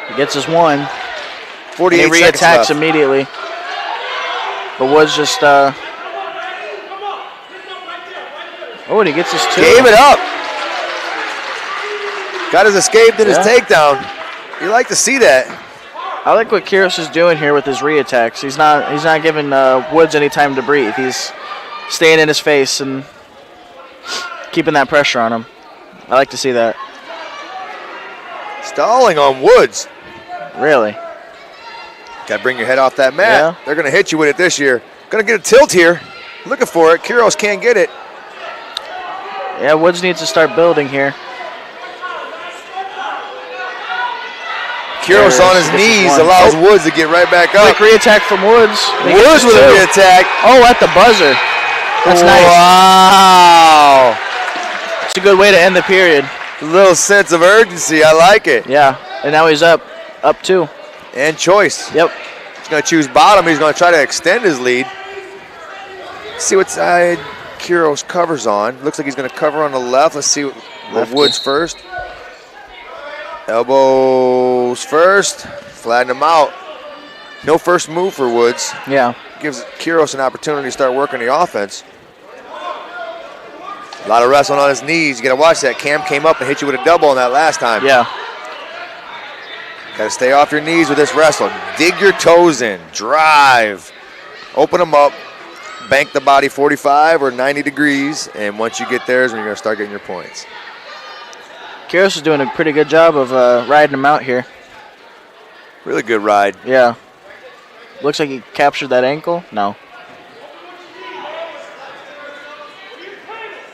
He gets his one. 48 and he re-attacks immediately. But Woods just... Oh, and he gets his two. Gave it up. Got his escape and his takedown. You like to see that. I like what Quiros is doing here with his re-attacks. He's not giving Woods any time to breathe. He's staying in his face and keeping that pressure on him. I like to see that. Stalling on Woods. Really? Got to bring your head off that mat. Yeah. They're going to hit you with it this year. Going to get a tilt here. Looking for it. Quiros can't get it. Yeah, Woods needs to start building here. Kuros on his knees allows Woods to get right back up. Quick re-attack from Woods. Woods with a re-attack. Oh, at the buzzer. That's nice. Wow. It's a good way to end the period. A little sense of urgency. I like it. Yeah, and now he's up 2. And choice. Yep. He's going to choose bottom. He's going to try to extend his lead. See what side Kuros covers on. Looks like he's going to cover on the left. Let's see what Woods first. Elbows first. Flatten him out. No first move for Woods. Yeah. Gives Kuros an opportunity to start working the offense. A lot of wrestling on his knees. You got to watch that. Cam came up and hit you with a double on that last time. Yeah. Got to stay off your knees with this wrestling. Dig your toes in. Drive. Open them up. Bank the body 45 or 90 degrees. And once you get there is when you're going to start getting your points. Kuros is doing a pretty good job of riding him out here. Really good ride. Yeah. Looks like he captured that ankle. No.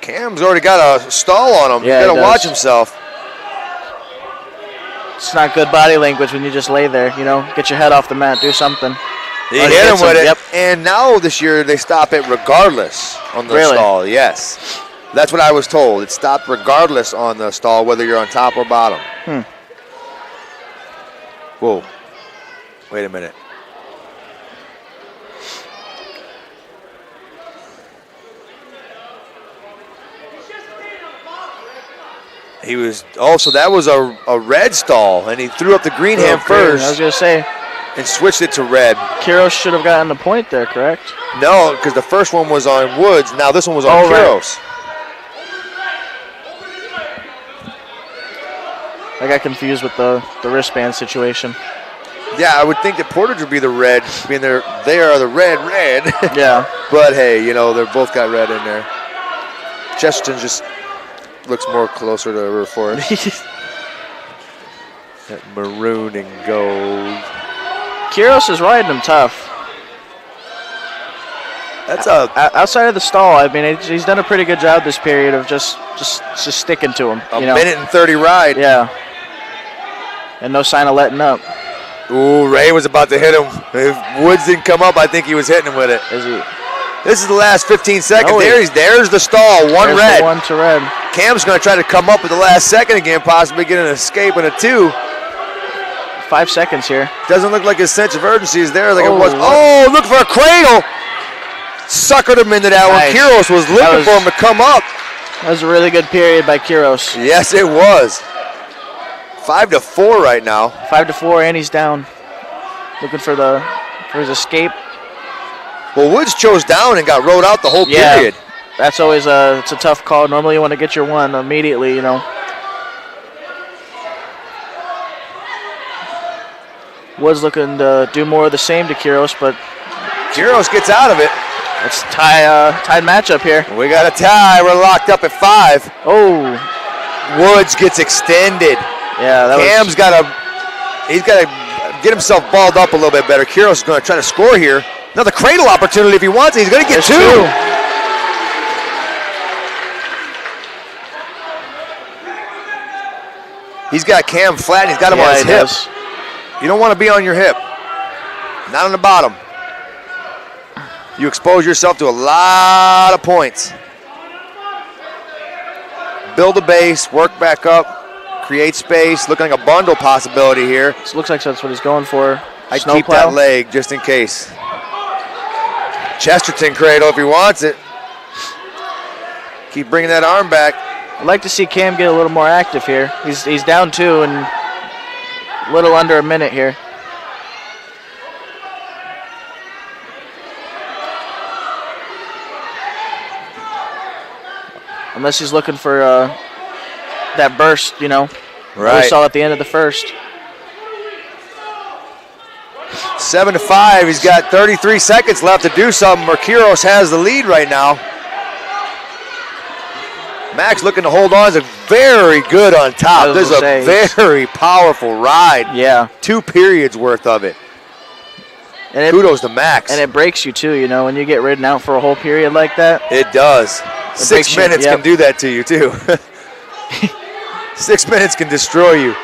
Cam's already got a stall on him. Yeah, He's got to watch himself. It's not good body language when you just lay there, you know. Get your head off the mat, do something. He hit him with it. Yep. And now this year they stop it regardless on the stall. Yes. That's what I was told. It stopped regardless on the stall, whether you're on top or bottom. Whoa. Wait a minute. He was also, that was a red stall, and he threw up the green hand first. I was going to say. And switched it to red. Kuros should have gotten the point there, correct? No, because the first one was on Woods. Now this one was on Kuros. Right. I got confused with the wristband situation. Yeah, I would think that Portage would be the red, being there. They are the red. Yeah. But hey, you know, they're both got red in there. Chesterton just looks more closer to River Forest. That maroon and gold. Kuros is riding him tough. That's outside of the stall. I mean, he's done a pretty good job this period of just sticking to him. A minute and 30 ride. Yeah. And no sign of letting up. Ooh, Ray was about to hit him. If Woods didn't come up, I think he was hitting him with it. Is he? This is the last 15 seconds. There's the stall. One There's red. The one to red. Cam's going to try to come up at the last second again, possibly get an escape and a 2. 5 seconds here. Doesn't look like his sense of urgency is there like it was. Oh, look for a cradle. Suckered him into that one. Kuros was looking for him to come up. That was a really good period by Kuros. Yes, it was. 5-4 right now. 5-4, and he's down. Looking for his escape. Well, Woods chose down and got rode out the whole period. That's always it's a tough call. Normally you want to get your one immediately, you know. Woods looking to do more of the same to Kuros, but Kuros gets out of it. It's tied matchup here. We got a tie. We're locked up at 5. Oh. Woods gets extended. Yeah, Cam's got to get himself balled up a little bit better. Kuros is going to try to score here. Another cradle opportunity if he wants it. He's going to get 2. He's got Cam flat and he's got him on his hip. You don't want to be on your hip. Not on the bottom. You expose yourself to a lot of points. Build a base, work back up, create space. Looking like a bundle possibility here. This looks like that's what he's going for. I'd keep that leg just in case. Chesterton cradle if he wants it. Keep bringing that arm back. I'd like to see Cam get a little more active here. He's down 2 and a little under a minute here. Unless he's looking for that burst, you know. Right. We saw at the end of the first. 7-5. He's got 33 seconds left to do something. Kuros has the lead right now. Max looking to hold on. Is very good on top. This is a very powerful ride. Yeah. 2 periods worth of it. And kudos to Max. And it breaks you too, you know, when you get ridden out for a whole period like that. It does. 6 minutes can do that to you, too. 6 minutes can destroy you.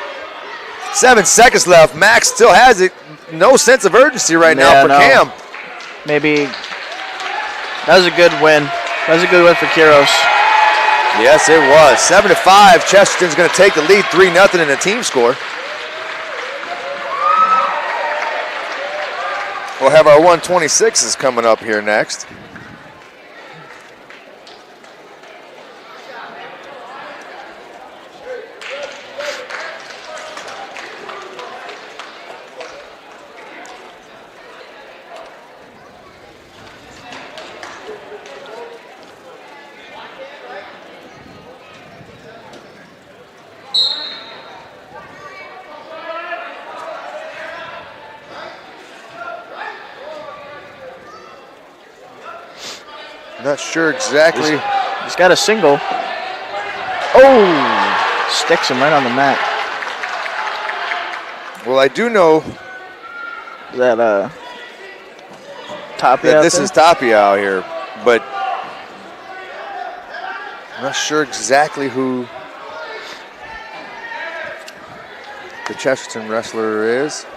7 seconds left. Max still has it. No sense of urgency right now for Cam. Maybe that was a good win. That was a good win for Quiros. Yes, it was. 7-5. Chesterton's going to take the lead 3-0 in the team score. We'll have our 126s coming up here next. Not sure exactly. He's got a single. Oh, sticks him right on the mat. Well, I do know that Tapia. That this is Tapia out here, but I'm not sure exactly who the Chesterton wrestler is.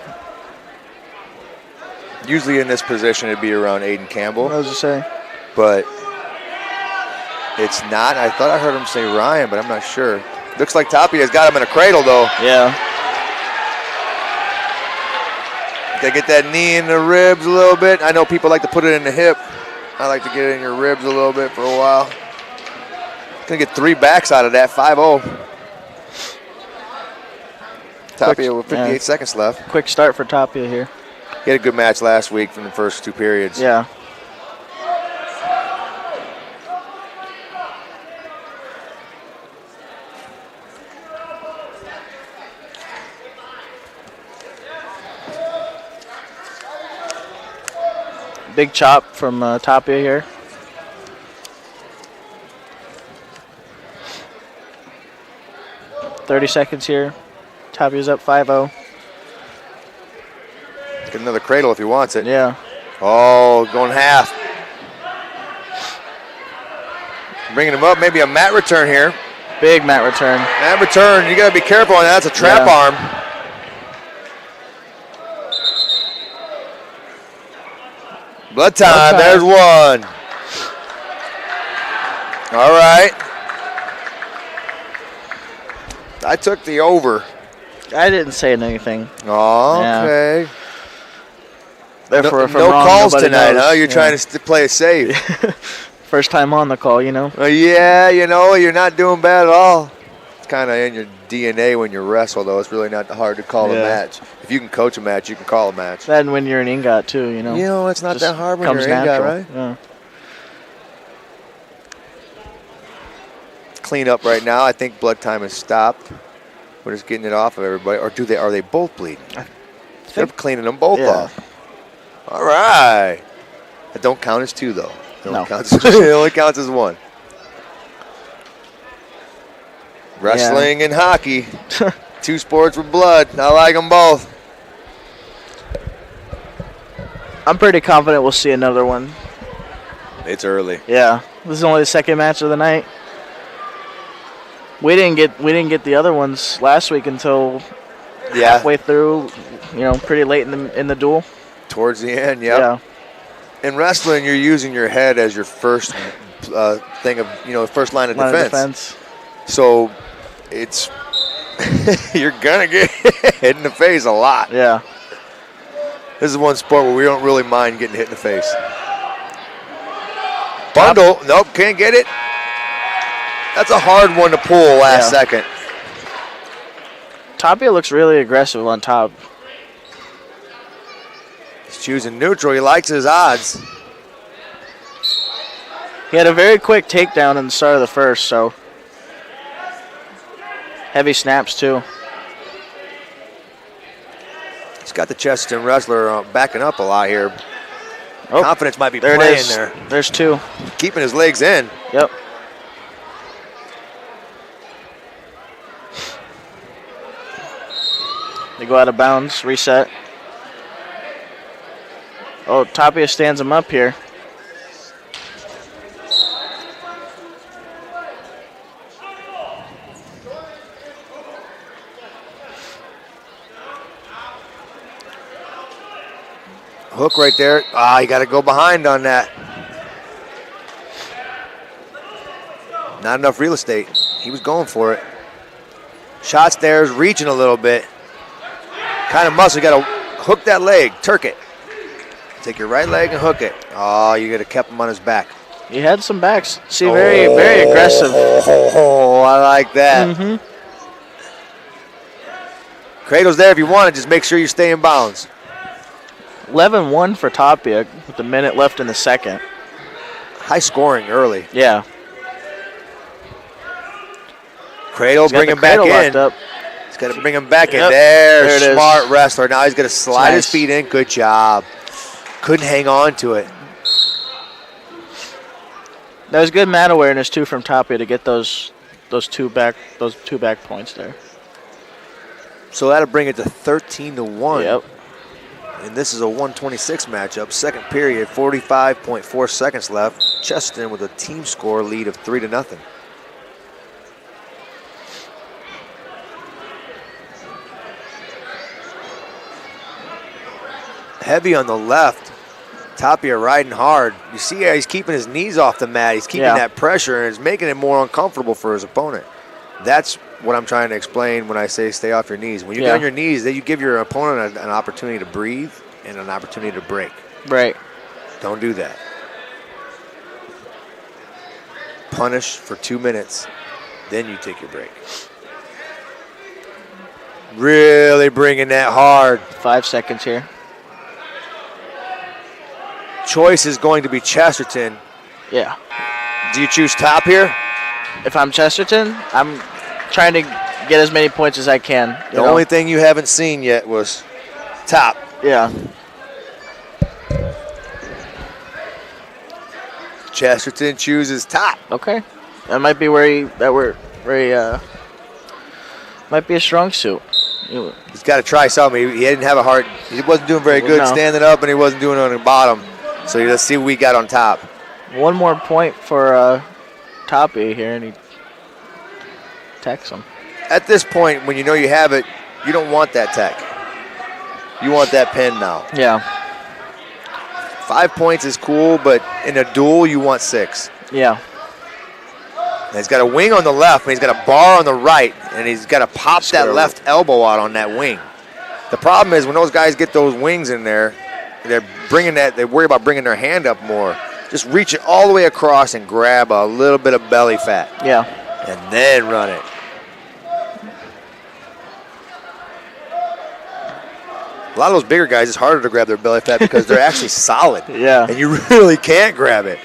Usually in this position, it'd be around Aiden Campbell. What was I say? But it's not. I thought I heard him say Ryan, but I'm not sure. Looks like Tapia's got him in a cradle, though. Yeah. Gotta get that knee in the ribs a little bit. I know people like to put it in the hip. I like to get it in your ribs a little bit for a while. Gonna get 3 backs out of that, 5-0. Tapia with 58 seconds left. Quick start for Tapia here. He had a good match last week from the first 2 periods. Yeah. Big chop from Tapia here. .30 seconds here. Tapia's up 5-0. Get another cradle if he wants it. Yeah. Oh, going half. Bringing him up, maybe a mat return here. Big mat return. Mat return, you got to be careful on that. That's a trap arm. Blood time, there's one. All right. I took the over. I didn't say anything. Oh, okay. Yeah. Therefore, if I'm no wrong, calls tonight, knows. Huh? You're trying to play it safe. First time on the call, you know. Yeah, you know, you're not doing bad at all. It's kind of in your DNA when you wrestle, though. It's really not hard to call a match. If you can coach a match, you can call a match. Then when you're an ingot, too, you know. You know, it's not that hard when you're an ingot, right? Yeah. Clean up right now. I think blood time has stopped. We're just getting it off of everybody. Or are they both bleeding? They're cleaning them both off. All right. That don't count as 2, though. It only counts as 1. Wrestling and hockey. 2 sports with blood. I like them both. I'm pretty confident we'll see another one. It's early. Yeah. This is only the second match of the night. We didn't get the other ones last week until halfway through, you know, pretty late in the duel. Towards the end, yeah. In wrestling, you're using your head as your first thing of, first line of defense. So it's you're gonna get hit in the face a lot. Yeah. This is one sport where we don't really mind getting hit in the face. Bundle, nope, can't get it. That's a hard one to pull last second. Tapia looks really aggressive on top. He's choosing neutral. He likes his odds. He had a very quick takedown in the start of the first, so. Heavy snaps, too. He's got the Chesterton wrestler backing up a lot here. Confidence might be playing there. There's 2. Keeping his legs in. Yep. They go out of bounds, reset. Oh, Tapia stands him up here. Hook right there. You got to go behind on that. Not enough real estate. He was going for it. Shots there is reaching a little bit. Kind of muscle. You got to hook that leg. Turk it. Take your right leg and hook it. Oh, you got to keep him on his back. He had some backs. See, very aggressive. Oh, I like that. Mm-hmm. Cradle's there if you want it. Just make sure you stay in bounds. 11-1 for Tapia with a minute left in the second. High scoring early. Yeah. Cradle, bring him back in. Up. He's got to bring him back in. There There, it smart is. wrestler. Now he's going to slide his Nice. feet in. Good job. Couldn't hang on to it. That was good mat awareness too from Tapia to get those two back points there. So that'll bring it to 13-1. Yep. And this is a 126 matchup. Second period, 45.4 seconds left. Chesterton with a team score lead of 3-0. Heavy on the left. Tapia riding hard. You see how he's keeping his knees off the mat. He's keeping that pressure, and it's making it more uncomfortable for his opponent. That's what I'm trying to explain when I say stay off your knees. When you get on your knees, then you give your opponent an opportunity to breathe and an opportunity to break. Right. Don't do that. Punish for 2 minutes, then you take your break. Really bringing that hard. 5 seconds here. Choice is going to be Chesterton. Yeah. Do you choose top here? If I'm Chesterton, I'm trying to get as many points as I can. The only thing you haven't seen yet was top. Yeah. Chesterton chooses top. Okay. That might be where he might be a strong suit. He's got to try something. He didn't have a heart. He wasn't doing very good standing up, and he wasn't doing it on the bottom. So let's see what we got on top. One more point for Tapia here, and he attacks him. At this point, when you know you have it, you don't want that tech. You want that pin now. Yeah. 5 points is cool, but in a duel, you want 6. Yeah. And he's got a wing on the left, and he's got a bar on the right, and he's got to pop that left elbow out on that wing. The problem is when those guys get those wings in there, they worry about bringing their hand up more. Just reach it all the way across and grab a little bit of belly fat. Yeah. And then run it. A lot of those bigger guys, it's harder to grab their belly fat because they're actually solid. Yeah. And you really can't grab it.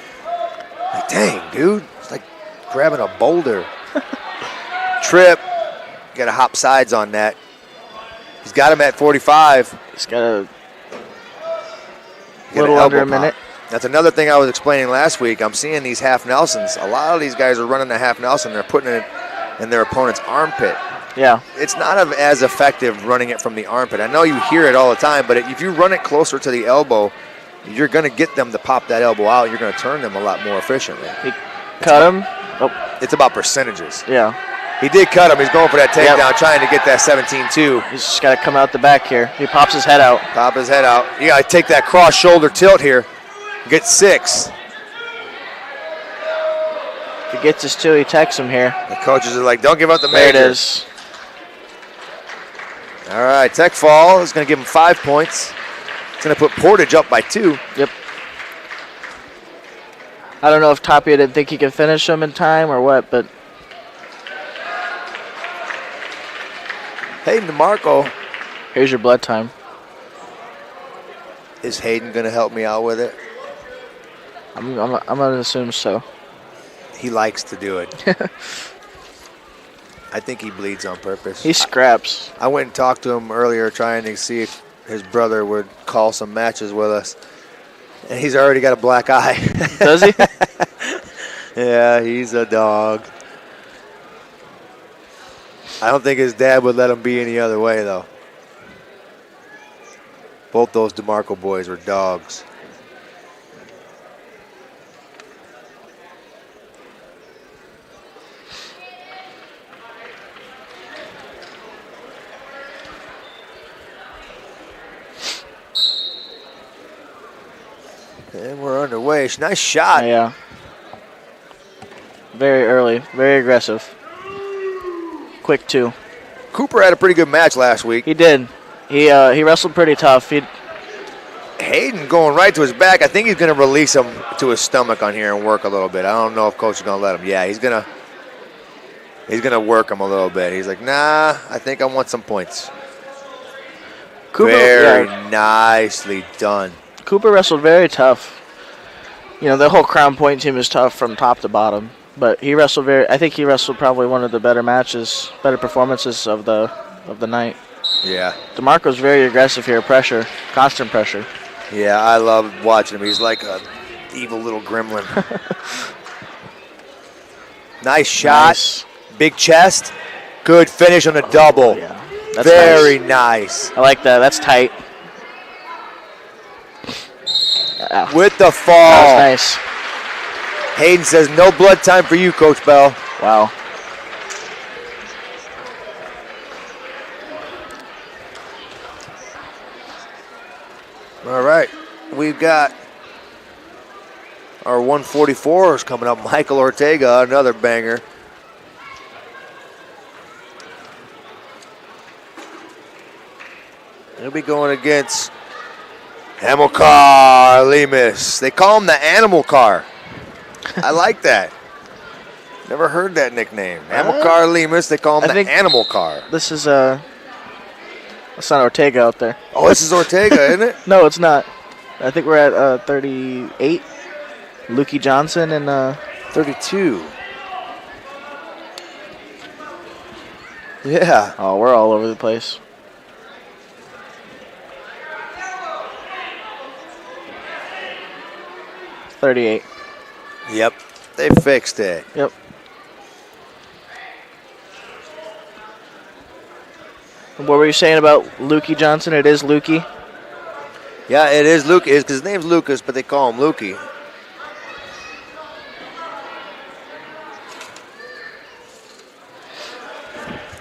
Like, dang, dude. It's like grabbing a boulder. Trip. Got to hop sides on that. He's got him at 45. He's got a little under a minute. That's another thing I was explaining last week. I'm seeing these half Nelsons. A lot of these guys are running a half Nelson. They're putting it in their opponent's armpit. Yeah. It's not as effective running it from the armpit. I know you hear it all the time, but if you run it closer to the elbow, you're going to get them to pop that elbow out. You're going to turn them a lot more efficiently. He cut him. Oh. It's about percentages. Yeah. He did cut him. He's going for that takedown, trying to get that 17-2. He's just got to come out the back here. He pops his head out. Pop his head out. You got to take that cross shoulder tilt here. Get 6. If he gets his 2, he takes him here. The coaches are like, don't give up the major. There it is. All right, tech fall is going to give him 5 points. It's going to put Portage up by 2. Yep. I don't know if Tapia didn't think he could finish him in time or what, but Hayden DeMarco. Here's your blood time. Is Hayden going to help me out with it? I'm gonna assume so. He likes to do it. I think he bleeds on purpose. He scraps. I went and talked to him earlier trying to see if his brother would call some matches with us. And he's already got a black eye. Does he? Yeah, he's a dog. I don't think his dad would let him be any other way, though. Both those DeMarco boys were dogs. And we're underway. Nice shot. Yeah. Very early, very aggressive. Quick 2. Cooper had a pretty good match last week. He did. He wrestled pretty tough. Hayden going right to his back. I think he's going to release him to his stomach on here and work a little bit. I don't know if coach is going to let him. Yeah, he's going to work him a little bit. He's like, nah, I think I want some points. Cooper, very nicely done. Cooper wrestled very tough. You know, the whole Crown Point team is tough from top to bottom. But he wrestled I think he wrestled probably one of the better performances of the night. Yeah. DeMarco's very aggressive here, constant pressure. Yeah, I love watching him. He's like an evil little gremlin. Nice shot. Nice. Big chest. Good finish on the double. Yeah. That's very nice. I like that. That's tight. With the fall. That was nice. Hayden says, no blood time for you, Coach Bell. Wow. All right. We've got our 144s coming up. Michael Ortega, another banger. He'll be going against Hamilcar Lemus. They call him the Animal Car. I like that. Never heard that nickname. Hamilcar Lemus, they call him the Animal Car. This is that's not Ortega out there. Oh, this is Ortega, isn't it? No, it's not. I think we're at 38. Lukey Johnson and 32. Yeah. Oh, we're all over the place. $38. Yep. They fixed it. Yep. What were you saying about Lukey Johnson? It is Lukey. Yeah, it is Luke. Because his name's Lucas, but they call him Lukey.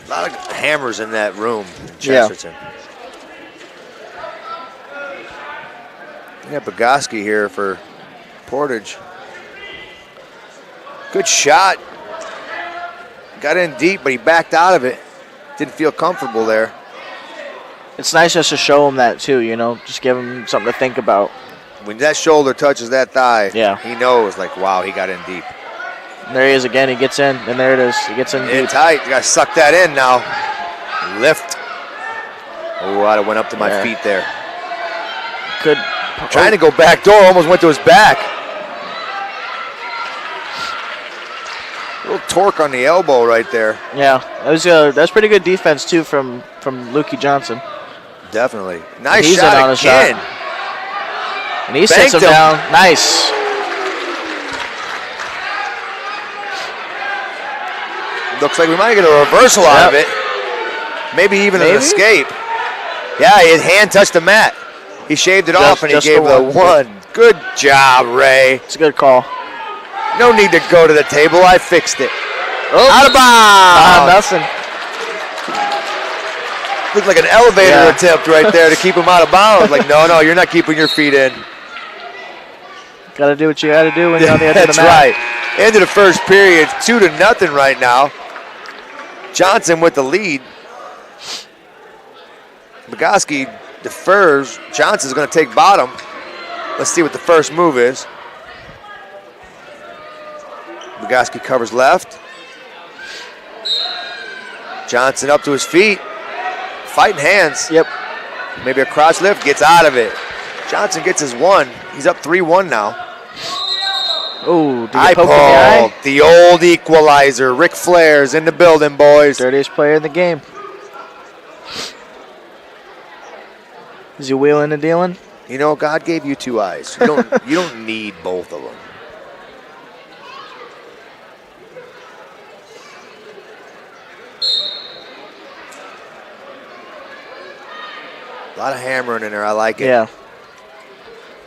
A lot of hammers in that room in Chesterton. Yeah, Bogoski here for Portage. Good shot. Got in deep, but he backed out of it. Didn't feel comfortable there. It's nice just to show him that too, you know, just give him something to think about. When that shoulder touches that thigh, yeah, he knows, like, wow, he got in deep. And there he is again. He gets in, and there it is. He gets in deep. Tight. You got to suck that in now. Lift. Oh, I went up to my feet there. Good. Trying to go back door, almost went to his back. A little torque on the elbow right there. Yeah, that was pretty good defense too from Lukey Johnson. Definitely. Nice shot again. And he sets him down. Nice. Looks like we might get a reversal out of it. Maybe even an escape. Yeah, his hand touched the mat. He shaved it off and he gave the one. Good job, Ray. It's a good call. No need to go to the table. I fixed it. Oh. Out of bounds. Nothing. Looked like an elevator attempt right there to keep him out of bounds. Like, no, you're not keeping your feet in. Got to do what you got to do when you're on the edge of the mat. That's right. End of the first period. 2-0 right now. Johnson with the lead. Bogoski defers. Johnson's going to take bottom. Let's see what the first move is. Bogoski covers left. Johnson up to his feet. Fighting hands. Yep. Maybe a crotch lift. Gets out of it. Johnson gets his one. He's up 3-1 now. Oh, eye pull. The old equalizer. Ric Flair's in the building, boys. Dirtiest player in the game. Is he wheeling and dealing? You know, God gave you two eyes. You don't need both of them. A lot of hammering in there. I like it. Yeah.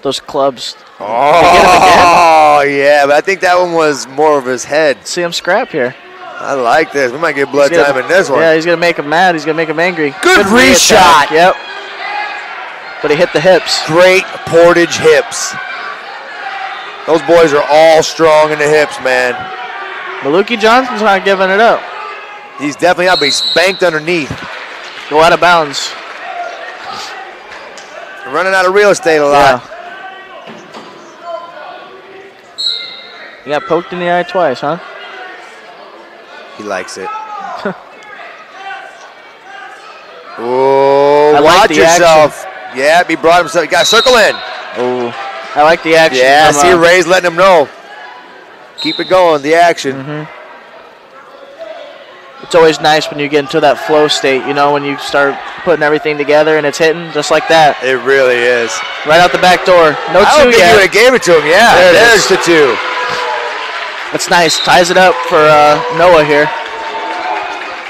Those clubs. Oh, yeah. But I think that one was more of his head. See him scrap here. I like this. We might get blood time in this one. Yeah, he's going to make him mad. He's going to make him angry. Good reshot. Yep. But he hit the hips. Great Portage hips. Those boys are all strong in the hips, man. But Lukey Johnson's not giving it up. He's definitely up, but he's banked underneath. Go out of bounds. Running out of real estate a lot. Yeah. You got poked in the eye twice, huh? He likes it. Oh, I like watch the yourself. Yeah, he brought himself. You got to circle in. Oh, I like the action. Yeah, from, see Ray's letting him know. Keep it going, the action. Mm-hmm. It's always nice when you get into that flow state, you know, when you start putting everything together and it's hitting just like that. It really is. Right out the back door. No I don't two think yet. you would have gave it to him. Yeah, there's the two. That's nice. Ties it up for Noah here.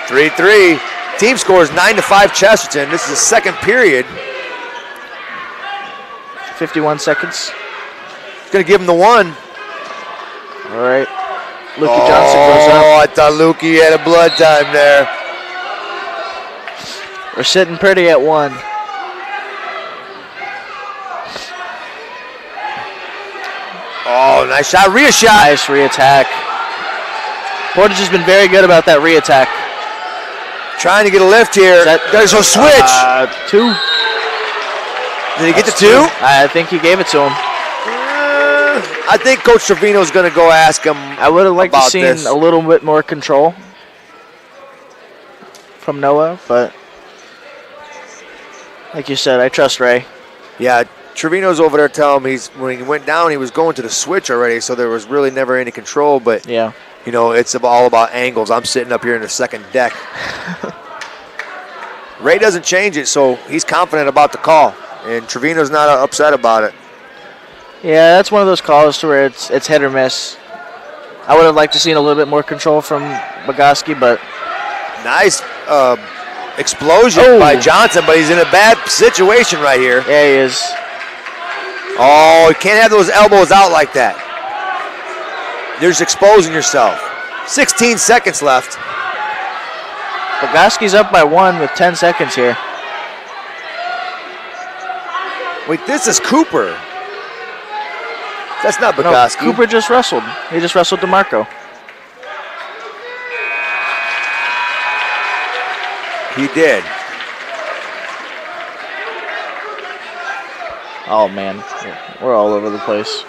3-3. Team scores 9-5 Chesterton. This is the second period. 51 seconds. He's going to give him the one. All right. Lukey Johnson goes up. Oh, I thought Lukey had a blood time there. We're sitting pretty at one. Oh, nice shot. Rhea shot. Nice re-attack. Portage has been very good about that re-attack. Trying to get a lift here. There's a switch. Two. Did he get the two? I think he gave it to him. I think Coach Trevino's going to go ask him. I would have liked to see a little bit more control from Noah, but like you said, I trust Ray. Yeah, Trevino's over there telling him when he went down, he was going to the switch already, so there was really never any control. But yeah, you know, it's all about angles. I'm sitting up here in the second deck. Ray doesn't change it, so he's confident about the call, and Trevino's not upset about it. Yeah, that's one of those calls to where it's hit or miss. I would have liked to see a little bit more control from Bogoski, but nice explosion by Johnson, but he's in a bad situation right here. Yeah, he is. Oh, you can't have those elbows out like that. You're just exposing yourself. 16 seconds left. Bogoski's up by one with 10 seconds here. Wait, this is Cooper. That's not Bogoski. No, Cooper just wrestled. He just wrestled DeMarco. He did. Oh, man. We're all over the place.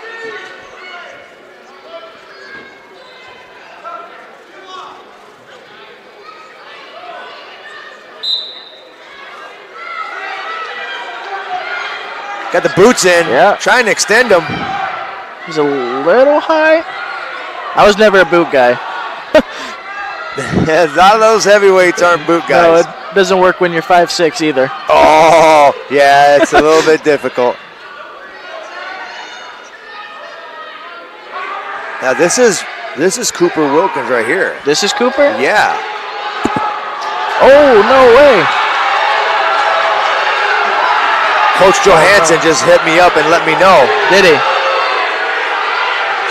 Got the boots in. Yeah. Trying to extend them. He's a little high. I was never a boot guy. A lot of those heavyweights aren't boot guys. No, it doesn't work when you're 5'6" either. Oh, yeah, it's a little bit difficult. Now this is Cooper Wilkins right here. This is Cooper? Yeah. Oh, no way. Coach Johansson just hit me up and let me know. Did he?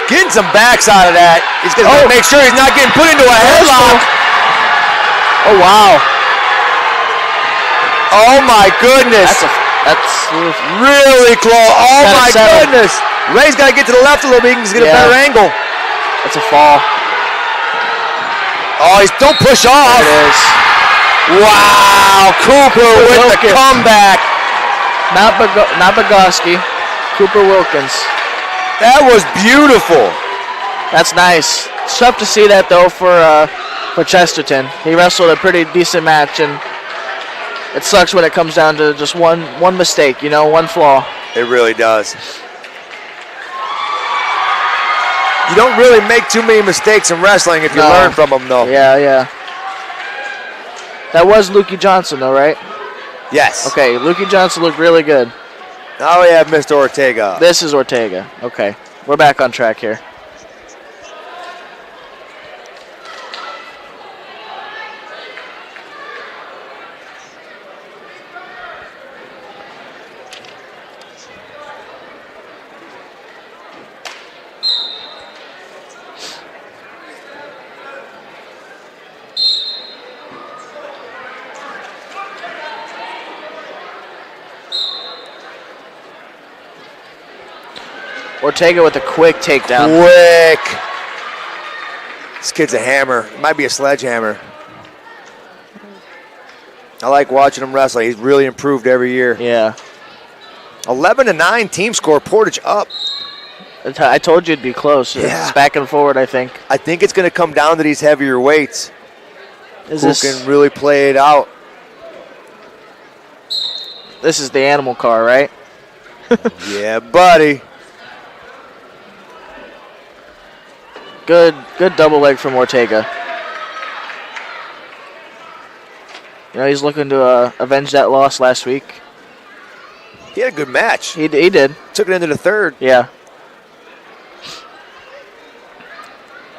Getting some backs out of that. He's going to make sure he's not getting put into a headlock. Oh, wow. Oh, my goodness. That's really close. Oh, my goodness. Ray's got to get to the left a little bit. He's get a better angle. That's a fall. Oh, don't push off. There it is. Wow. Cooper with the comeback. Not Bogoski. Cooper Wilkins. That was beautiful. That's nice. It's tough to see that though for Chesterton. He wrestled a pretty decent match, and it sucks when it comes down to just one mistake, you know, one flaw. It really does. You don't really make too many mistakes in wrestling if you learn from them, though. Yeah. That was Lukey Johnson, though, right? Yes. Okay, Lukey Johnson looked really good. Now we have Mr. Ortega. This is Ortega. Okay, we're back on track here. Ortega with a quick takedown. Quick. This kid's a hammer. It might be a sledgehammer. I like watching him wrestle. He's really improved every year. Yeah. 11-9 team score. Portage up. I told you it'd be close. Yeah. It's back and forward, I think. I think it's going to come down to these heavier weights. Who can really play it out. This is the animal car, right? Yeah, buddy. Good double leg from Ortega. You know, he's looking to avenge that loss last week. He had a good match. He did. Took it into the third. Yeah.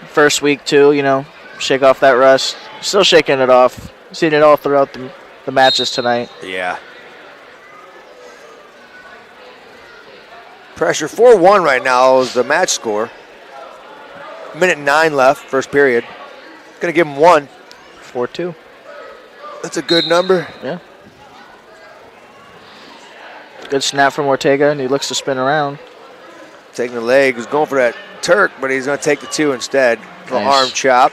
First week, too, you know, shake off that rust. Still shaking it off. Seen it all throughout the matches tonight. Yeah. Pressure 4-1 right now is the match score. Minute 9 left, first period. Going to give him 1. 4-2. That's a good number. Yeah. Good snap from Ortega, and he looks to spin around. Taking the leg. He's going for that Turk, but he's going to take the 2 instead. Little arm chop.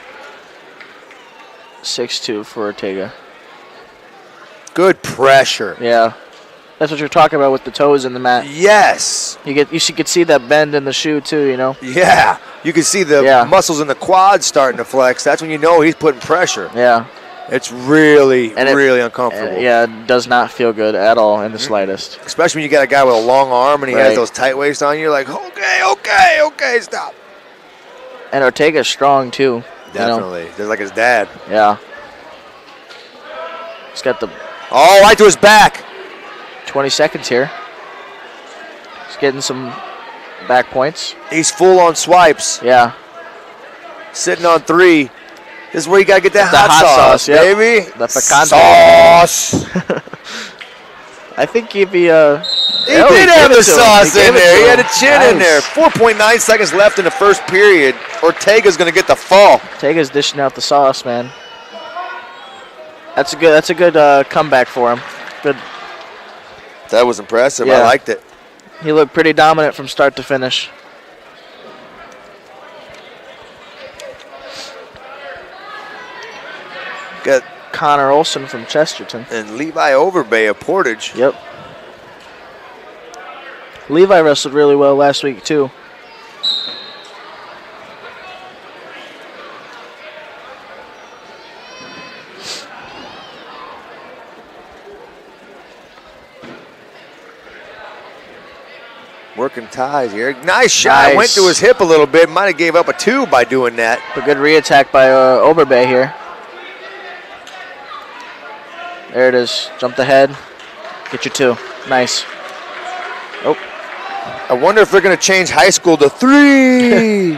6-2 for Ortega. Good pressure. Yeah. That's what you're talking about with the toes in the mat. Yes. You could see that bend in the shoe too, you know? Yeah. You can see the muscles in the quads starting to flex. That's when you know he's putting pressure. Yeah. It's really uncomfortable. Yeah, it does not feel good at all in the slightest. Especially when you got a guy with a long arm and he has those tight waists on you. You're like, okay, stop. And Ortega's strong too. Definitely. You know? Just like his dad. Yeah. He's got the... Oh, right to his back. 20 seconds here. He's getting some back points. He's full on swipes. Yeah. Sitting on 3. This is where you got to get that hot sauce, baby. The picante sauce. I think if he... He did have the sauce in there. He had a chin in there. 4.9 seconds left in the first period. Ortega's going to get the fall. Ortega's dishing out the sauce, man. That's a good comeback for him. Good. That was impressive. Yeah. I liked it. He looked pretty dominant from start to finish. Got Connor Olson from Chesterton. And Levi Overbay of Portage. Yep. Levi wrestled really well last week, too. Working ties here. Nice shot. Nice. Went to his hip a little bit. Might have gave up a 2 by doing that. A good re-attack by Overbay here. There it is. Jump the head. Get your 2. Nice. Oh. I wonder if they're going to change high school to 3.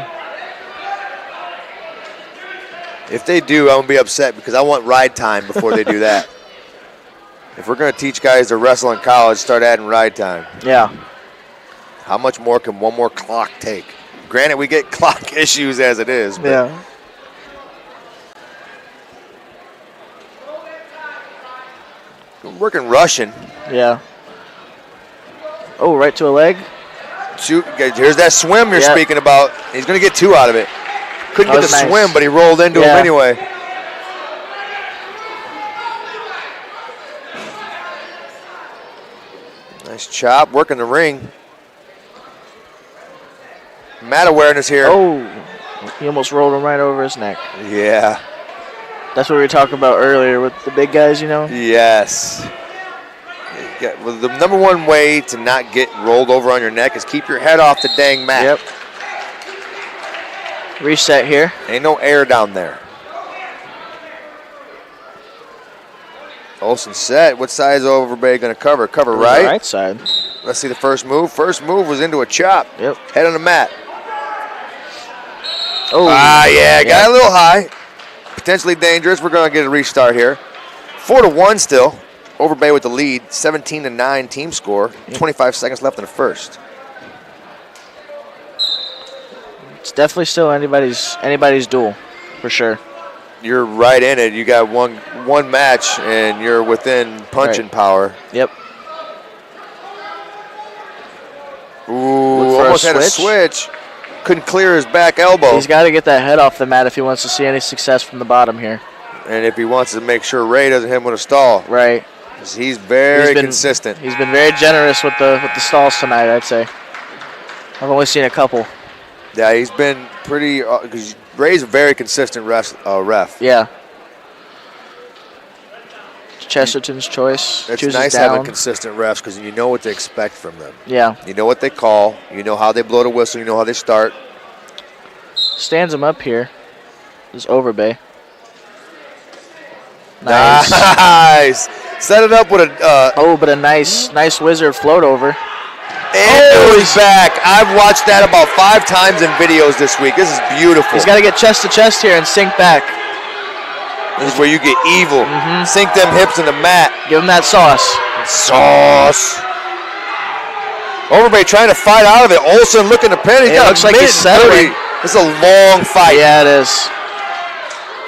If they do, I'm going to be upset because I want ride time before they do that. If we're going to teach guys to wrestle in college, start adding ride time. Yeah. How much more can one more clock take? Granted, we get clock issues as it is. But yeah. working Russian. Yeah. Oh, right to a leg. Shoot, here's that swim you're speaking about. He's going to get 2 out of it. Couldn't get the swim, but he rolled into him anyway. Nice chop, working the ring. Mat awareness here. Oh, he almost rolled him right over his neck. Yeah. That's what we were talking about earlier with the big guys, you know? Yes. Yeah, well, the number one way to not get rolled over on your neck is keep your head off the dang mat. Yep. Reset here. Ain't no air down there. Olsen set. What side is Overbay going to cover? Cover right? The right side. Let's see the first move. First move was into a chop. Yep. Head on the mat. Oh. Yeah. Got a little high. Potentially dangerous. We're going to get a restart here. 4-1 still. Overbay with the lead. 17-9 team score. 25 seconds left in the first. It's definitely still anybody's duel, for sure. You're right in it. You got one match, and you're within punching power. Yep. Ooh, almost almost had a switch. Couldn't clear his back elbow. He's got to get that head off the mat if he wants to see any success from the bottom here. And if he wants to make sure Ray doesn't hit him with a stall. Right. He's very consistent. He's been very generous with the stalls tonight, I'd say. I've only seen a couple. Yeah, he's been pretty. Because Ray's a very consistent ref. Yeah. Chesterton's choice. It's nice having consistent refs because you know what to expect from them. Yeah. You know what they call. You know how they blow the whistle. You know how they start. Stands him up here. This is Overbay. Nice. Nice. Set it up with a. But a nice wizard float over. And he's back. I've watched that about 5 times in videos this week. This is beautiful. He's got to get chest to chest here and sink back. This is where you get evil. Sink them hips in the mat. Give him that sauce. Sauce. Overbay trying to fight out of it. Olsen looking to pin. It looks like he's settling. This is a long fight. Yeah, it is.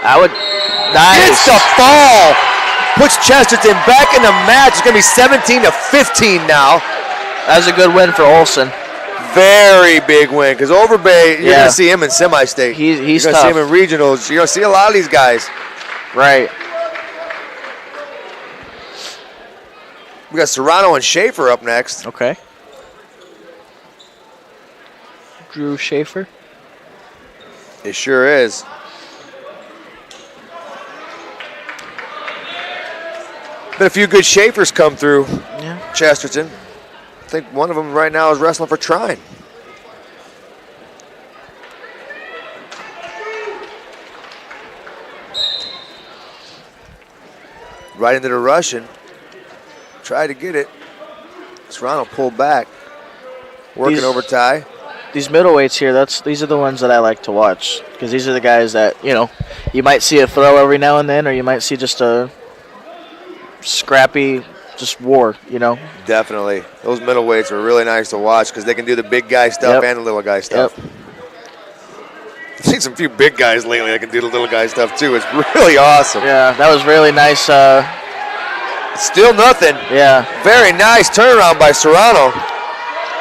Nice. It's the fall. Puts Chesterton back in the match. It's going to be 17-15 now. That's a good win for Olsen. Very big win because Overbay, you're going to see him in semi-state. He's You're going to see him in regionals. You're going to see a lot of these guys. Right. We got Serrano and Schaefer up next. Okay. Drew Schaefer. It sure is. Been a few good Schaefers come through. Yeah. Chesterton. I think one of them right now is wrestling for Trine. Right into the Russian. Tried to get it. Serrano pulled back. Working over Ty. These middleweights here, these are the ones that I like to watch. Because these are the guys that, you might see a throw every now and then, or you might see just a scrappy just war, Definitely. Those middleweights are really nice to watch because they can do the big guy stuff and the little guy stuff. Yep. I've seen some few big guys lately that can do the little guy stuff too. It's really awesome. Yeah, that was really nice. Still nothing. Yeah. Very nice turnaround by Serrano.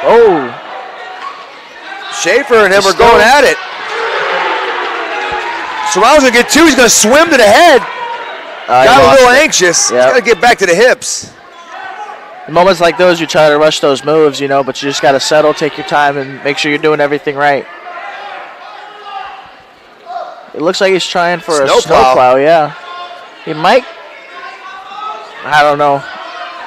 Oh. Schaefer and him are going at it. Serrano's going to get 2. He's going to swim to the head. Got a little anxious. He's got to get back to the hips. In moments like those, you try to rush those moves, but you just got to settle, take your time, and make sure you're doing everything right. It looks like he's trying for a snowplow, yeah. He might. I don't know.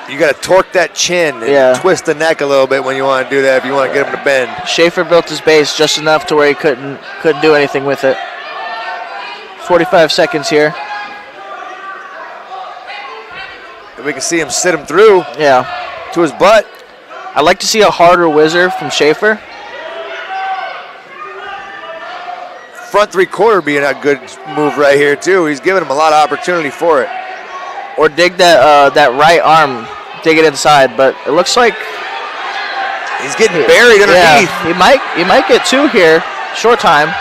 You got to torque that chin and twist the neck a little bit when you want to do that if you want to get him to bend. Schaefer built his base just enough to where he couldn't do anything with it. 45 seconds here. We can see him sit him through. Yeah. To his butt. I'd like to see a harder whizzer from Schaefer. Front 3/4 being a good move right here too. He's giving him a lot of opportunity for it. Or dig that right arm, dig it inside. But it looks like he's getting buried underneath. Yeah, he might get 2 here. Short time.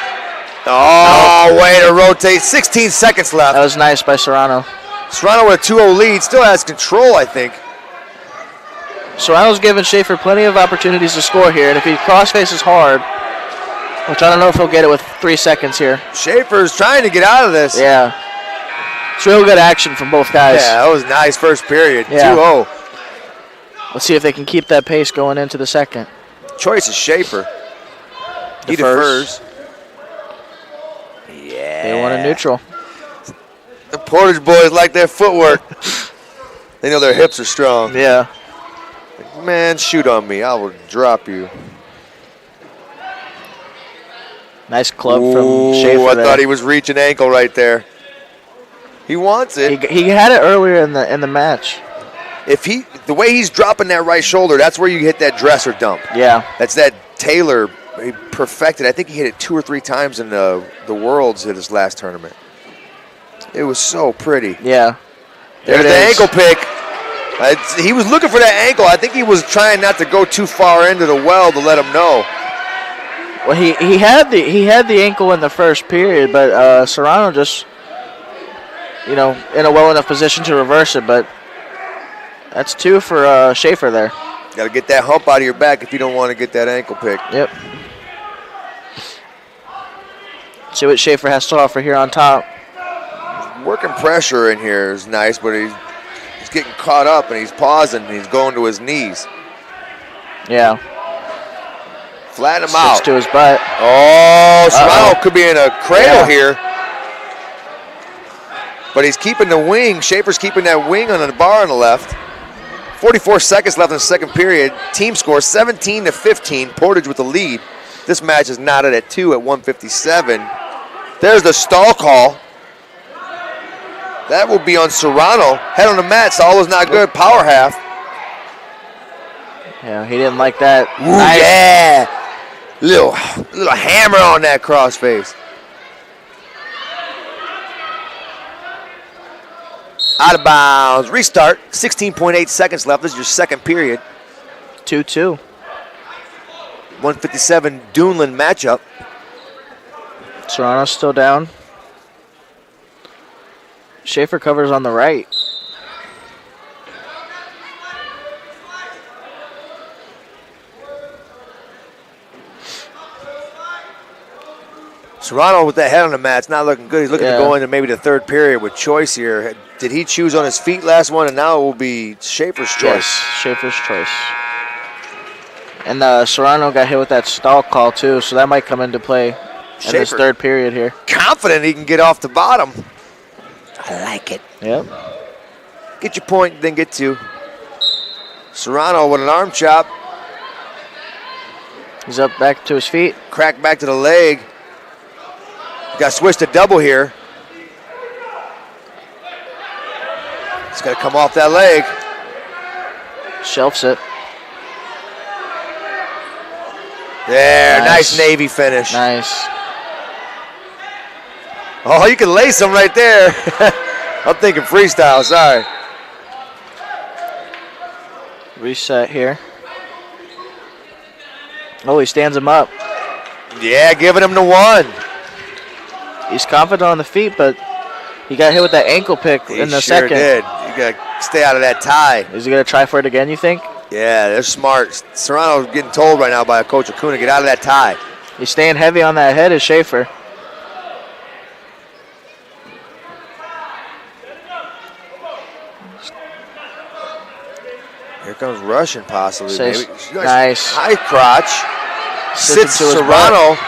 Oh, way to rotate. 16 seconds left. That was nice by Serrano. Serrano with a 2-0 lead. Still has control, I think. Serrano's giving Schaefer plenty of opportunities to score here. And if he cross faces hard, which I don't know if he'll get it with 3 seconds here. Schaefer's trying to get out of this. Yeah. It's real good action from both guys. Yeah, that was nice first period. Yeah. 2-0. Let's see if they can keep that pace going into the second. Choice is Schaefer. He defers. Yeah. They want a neutral. The Portage boys like their footwork. They know their hips are strong. Yeah. Like, man, shoot on me. I will drop you. Nice club from Schaefer. I thought he was reaching ankle right there. He wants it. He had it earlier in the match. The way he's dropping that right shoulder, that's where you hit that dresser dump. Yeah. That's that Taylor. He perfected. I think he hit it 2 or 3 times in the Worlds at his last tournament. It was so pretty. Yeah. There's the ankle pick. He was looking for that ankle. I think he was trying not to go too far into the well to let him know. Well, he had the ankle in the first period, but Serrano just, in a well enough position to reverse it. But that's 2 for Schaefer there. Got to get that hump out of your back if you don't want to get that ankle pick. Yep. See what Schaefer has to offer here on top. Working pressure in here is nice, but he's getting caught up and he's pausing and he's going to his knees. Yeah. Flatten him Sticks out. to his butt. Oh, Serrano could be in a cradle here. But he's keeping the wing. Schaefer's keeping that wing on the bar on the left. 44 seconds left in the second period. Team score 17-15. Portage with the lead. This match is knotted at 2 at 157. There's the stall call. That will be on Serrano. Head on the mat. Stall was not good. Power half. Yeah, he didn't like that. Ooh, nice. Yeah. Little hammer on that crossface. Out of bounds. Restart. 16.8 seconds left. This is your second period. 2-2. 157 Duneland matchup. Serrano's still down. Schaefer covers on the right. Serrano with that head on the mat, it's not looking good. He's looking to go into maybe the third period with choice here. Did he choose on his feet last one, and now it will be Schaefer's choice? Yes, Schaefer's choice. And Serrano got hit with that stall call too, so that might come into play in this third period here. Confident he can get off the bottom. I like it. Yep. Get your point, then get two. Serrano with an arm chop. He's up back to his feet. Crack back to the leg. Got switched to double here. It's got to come off that leg. Shelves it. There, nice Navy finish. Nice. Oh, you can lace him right there. I'm thinking freestyle, sorry. Reset here. Oh, he stands him up. Yeah, giving him the one. He's confident on the feet, but he got hit with that ankle pick in the second. He sure did. You got to stay out of that tie. Is he going to try for it again, you think? Yeah, they're smart. Serrano's getting told right now by Coach Acuna, get out of that tie. He's staying heavy on that head, is Schaefer. Here comes Russian possibly. Maybe. Nice. High crotch. Sits Serrano.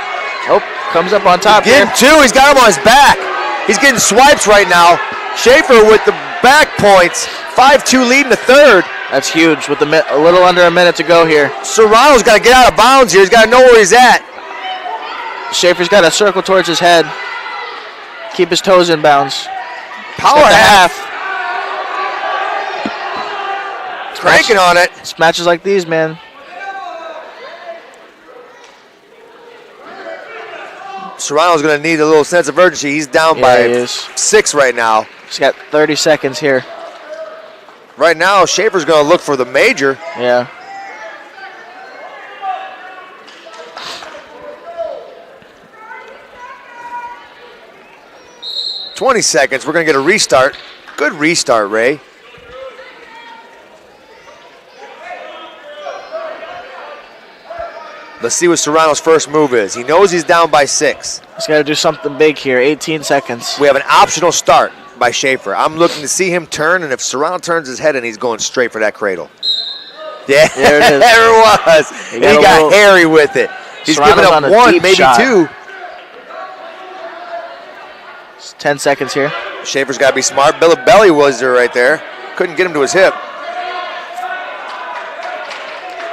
Oh, comes up on top here. Getting two. He's got him on his back. He's getting swipes right now. Schaefer with the back points. 5-2 lead in the third. That's huge with a little under a minute to go here. Serrano's got to get out of bounds here. He's got to know where he's at. Schaefer's got to circle towards his head. Keep his toes in bounds. Power half. Cranking on it. It's matches like these, man. Serrano's going to need a little sense of urgency. He's down by 6 right now. He's got 30 seconds here. Right now, Schaefer's going to look for the major. Yeah. $20 seconds. We're going to get a restart. Good restart, Ray. Let's see what Serrano's first move is. He knows he's down by 6. He's got to do something big here. 18 seconds. We have an optional start by Schaefer. I'm looking to see him turn, and if Serrano turns his head, and he's going straight for that cradle. Yeah, there it is. There it was. He got hairy with it. He's giving up one, maybe shot. 2. It's 10 seconds here. Schaefer's got to be smart. Belly was there right there. Couldn't get him to his hip.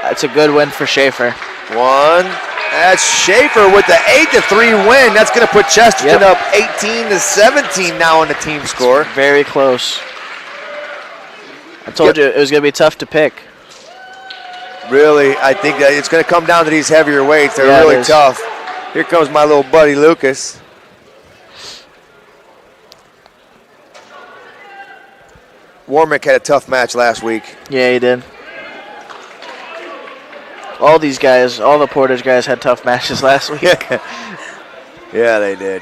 That's a good win for Schaefer. One. That's Schaefer with the 8-3 win. That's going to put Chesterton up 18-17 now on the team score. Very close. I told you it was going to be tough to pick. Really, I think that it's going to come down to these heavier weights. They're really tough. Here comes my little buddy Lucas. Warmick had a tough match last week. Yeah, he did. All these guys, all the Portage guys had tough matches last week. Yeah, they did.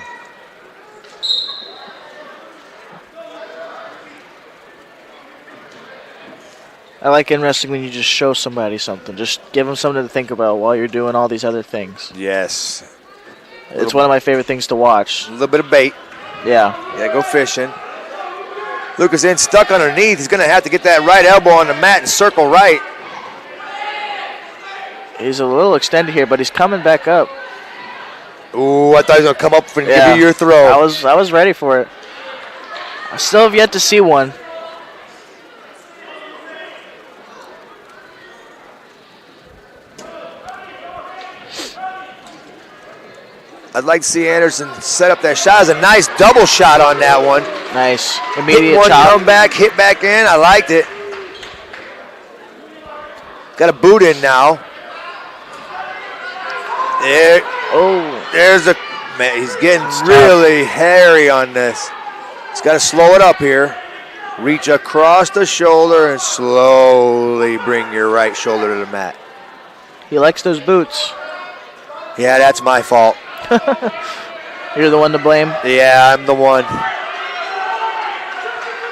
I like in wrestling when you just show somebody something. Just give them something to think about while you're doing all these other things. Yes. It's one of my favorite things to watch. A little bit of bait. Yeah. Yeah, go fishing. Lucas in, stuck underneath. He's going to have to get that right elbow on the mat and circle right. He's a little extended here, but he's coming back up. Ooh, I thought he was going to come up and give you your throw. I was ready for it. I still have yet to see one. I'd like to see Anderson set up that shot. It's a nice double shot on that one. Nice. Immediate hit one, chop. come back, hit back in. I liked it. Got a boot in now. There. Oh. There's a man. He's getting really hairy on this. He's got to slow it up here. Reach across the shoulder and slowly bring your right shoulder to the mat. He likes those boots. Yeah, that's my fault. You're the one to blame? Yeah, I'm the one.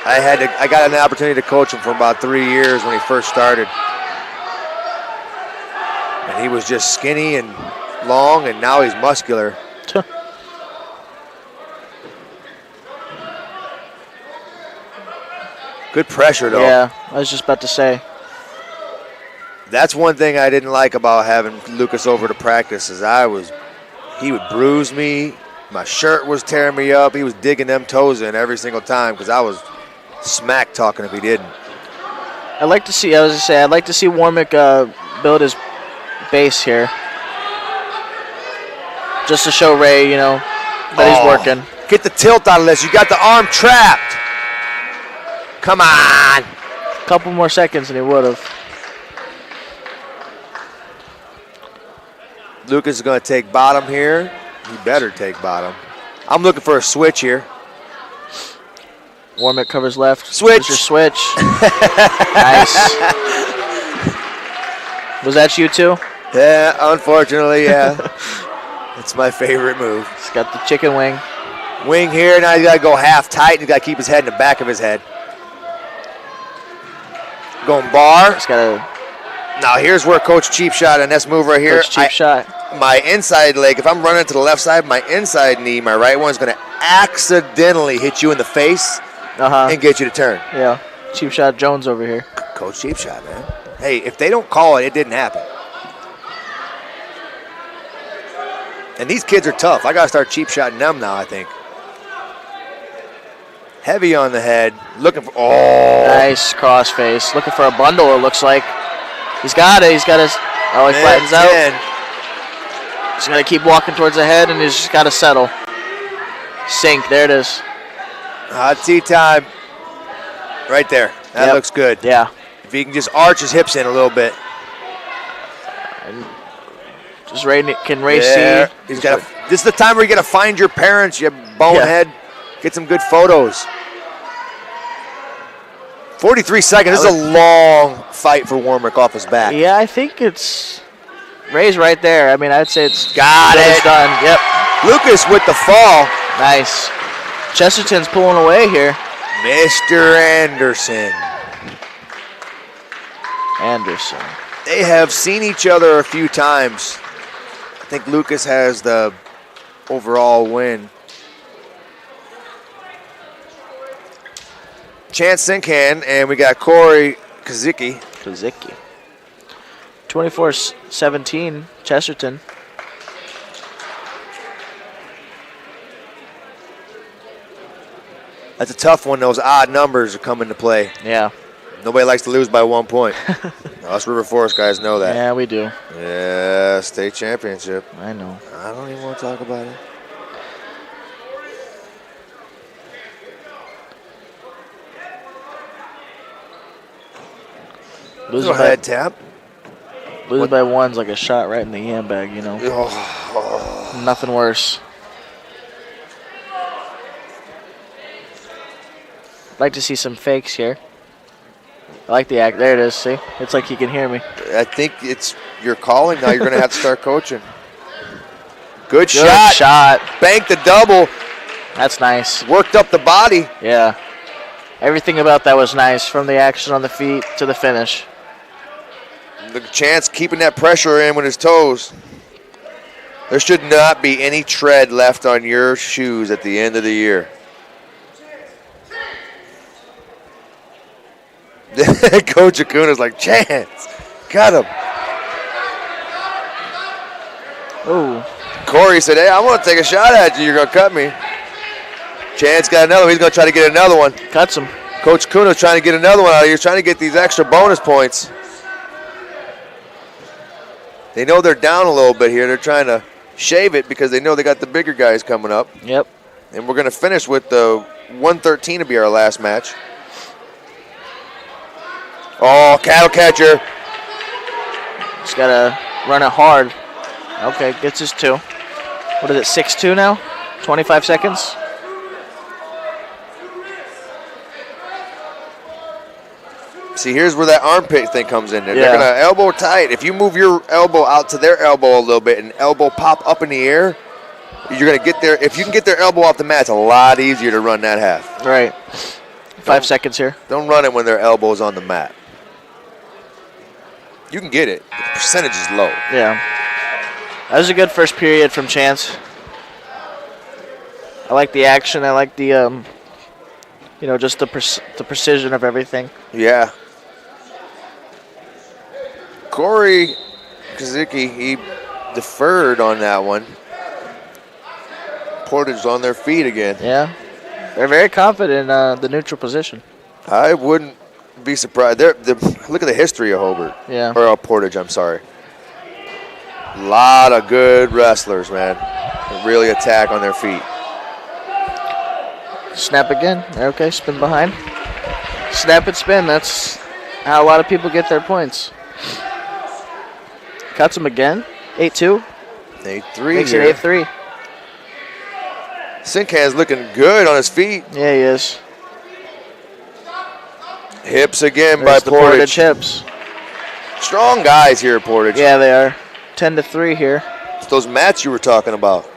I got an opportunity to coach him for about 3 years when he first started. And he was just skinny and long, and now he's muscular. Good pressure, though. Yeah, I was just about to say. That's one thing I didn't like about having Lucas over to practice is he would bruise me. My shirt was tearing me up. He was digging them toes in every single time because I was smack talking if he didn't. I'd like to see Warmick build his base here. Just to show Ray, that he's working. Get the tilt out of this. You got the arm trapped. Come on. A couple more seconds and he would have. Lucas is going to take bottom here. He better take bottom. I'm looking for a switch here. Warmick covers left. Switch. There's your switch. Nice. Was that you too? Yeah, unfortunately, yeah. It's my favorite move. He's got the chicken wing. Wing here. Now he's got to go half tight. And he's got to keep his head in the back of his head. Going bar. He's got to. Now here's where Coach Cheap Shot on this move right here. Coach Cheap Shot. My inside leg, if I'm running to the left side, my inside knee, my right one's going to accidentally hit you in the face and get you to turn. Yeah. Cheap Shot Jones over here. Coach Cheap Shot, man. Hey, if they don't call it, it didn't happen. And these kids are tough. I got to start cheap shotting them now, I think. Heavy on the head. Looking for, Nice crossface. Looking for a bundle, it looks like. He's got it. He flattens out. He's got to keep walking towards the head, and he's just got to settle. Sink. There it is. Hot tea time. Right there. That looks good. Yeah. If he can just arch his hips in a little bit. And just can Ray see? He's got. This is the time where you got to find your parents, you bonehead. Get some good photos. 43 seconds. This is a long fight for Warmick off his back. Yeah, I think it's Ray's right there. I mean, I'd say it's got it. Done. Yep. Lucas with the fall. Nice. Chesterton's pulling away here. Mr. Anderson. They have seen each other a few times. I think Lucas has the overall win. Chance Sinkhand, and we got Corey Kazicki. 24-17, Chesterton. That's a tough one. Those odd numbers are coming to play. Yeah. Nobody likes to lose by 1 point. Us River Forest guys know that. Yeah, we do. Yeah, state championship. I know. I don't even want to talk about it. Losing head tap. Losing by one's like a shot right in the handbag, Nothing worse. I'd like to see some fakes here. I like the act. There it is. See? It's like he can hear me. I think it's your calling now. You're going to have to start coaching. Good shot. Shot. Banked the double. That's nice. Worked up the body. Yeah. Everything about that was nice, from the action on the feet to the finish. The Chance keeping that pressure in with his toes. There should not be any tread left on your shoes at the end of the year. Coach Acuna's like, Chance, got him. Ooh. Corey said, hey, I want to take a shot at you. You're going to cut me. Chance got another one. He's going to try to get another one. Cuts him. Coach Acuna's trying to get another one out of here. He's trying to get these extra bonus points. They know they're down a little bit here. They're trying to shave it because they know they got the bigger guys coming up. Yep. And we're going to finish with the 113 to be our last match. Oh, cattle catcher. Just got to run it hard. Okay, gets his 2. What is it, 6-2 now? 25 seconds? See, here's where that armpit thing comes in there. Yeah. They're going to elbow tight. If you move your elbow out to their elbow a little bit and elbow pop up in the air, you're going to get there. If you can get their elbow off the mat, it's a lot easier to run that half. Right. 5 seconds here. Don't run it when their elbow's on the mat. You can get it, but the percentage is low. Yeah. That was a good first period from Chance. I like the action. I like the, just the precision of everything. Yeah. Corey Kazicki, he deferred on that one. Portage on their feet again. Yeah. They're very confident in the neutral position. I wouldn't be surprised. Look at the history of Hobart. Yeah. Or Portage, I'm sorry. A lot of good wrestlers, man. They really attack on their feet. Snap again. Okay, spin behind. Snap and spin. That's how a lot of people get their points. Cuts him again. 8-2. 8-3 Makes here. it 8-3. Sincan's looking good on his feet. Yeah, he is. Hips again There's by the Portage. hips. Strong guys here at Portage. Yeah, they are. 10-3 here. It's those mats you were talking about.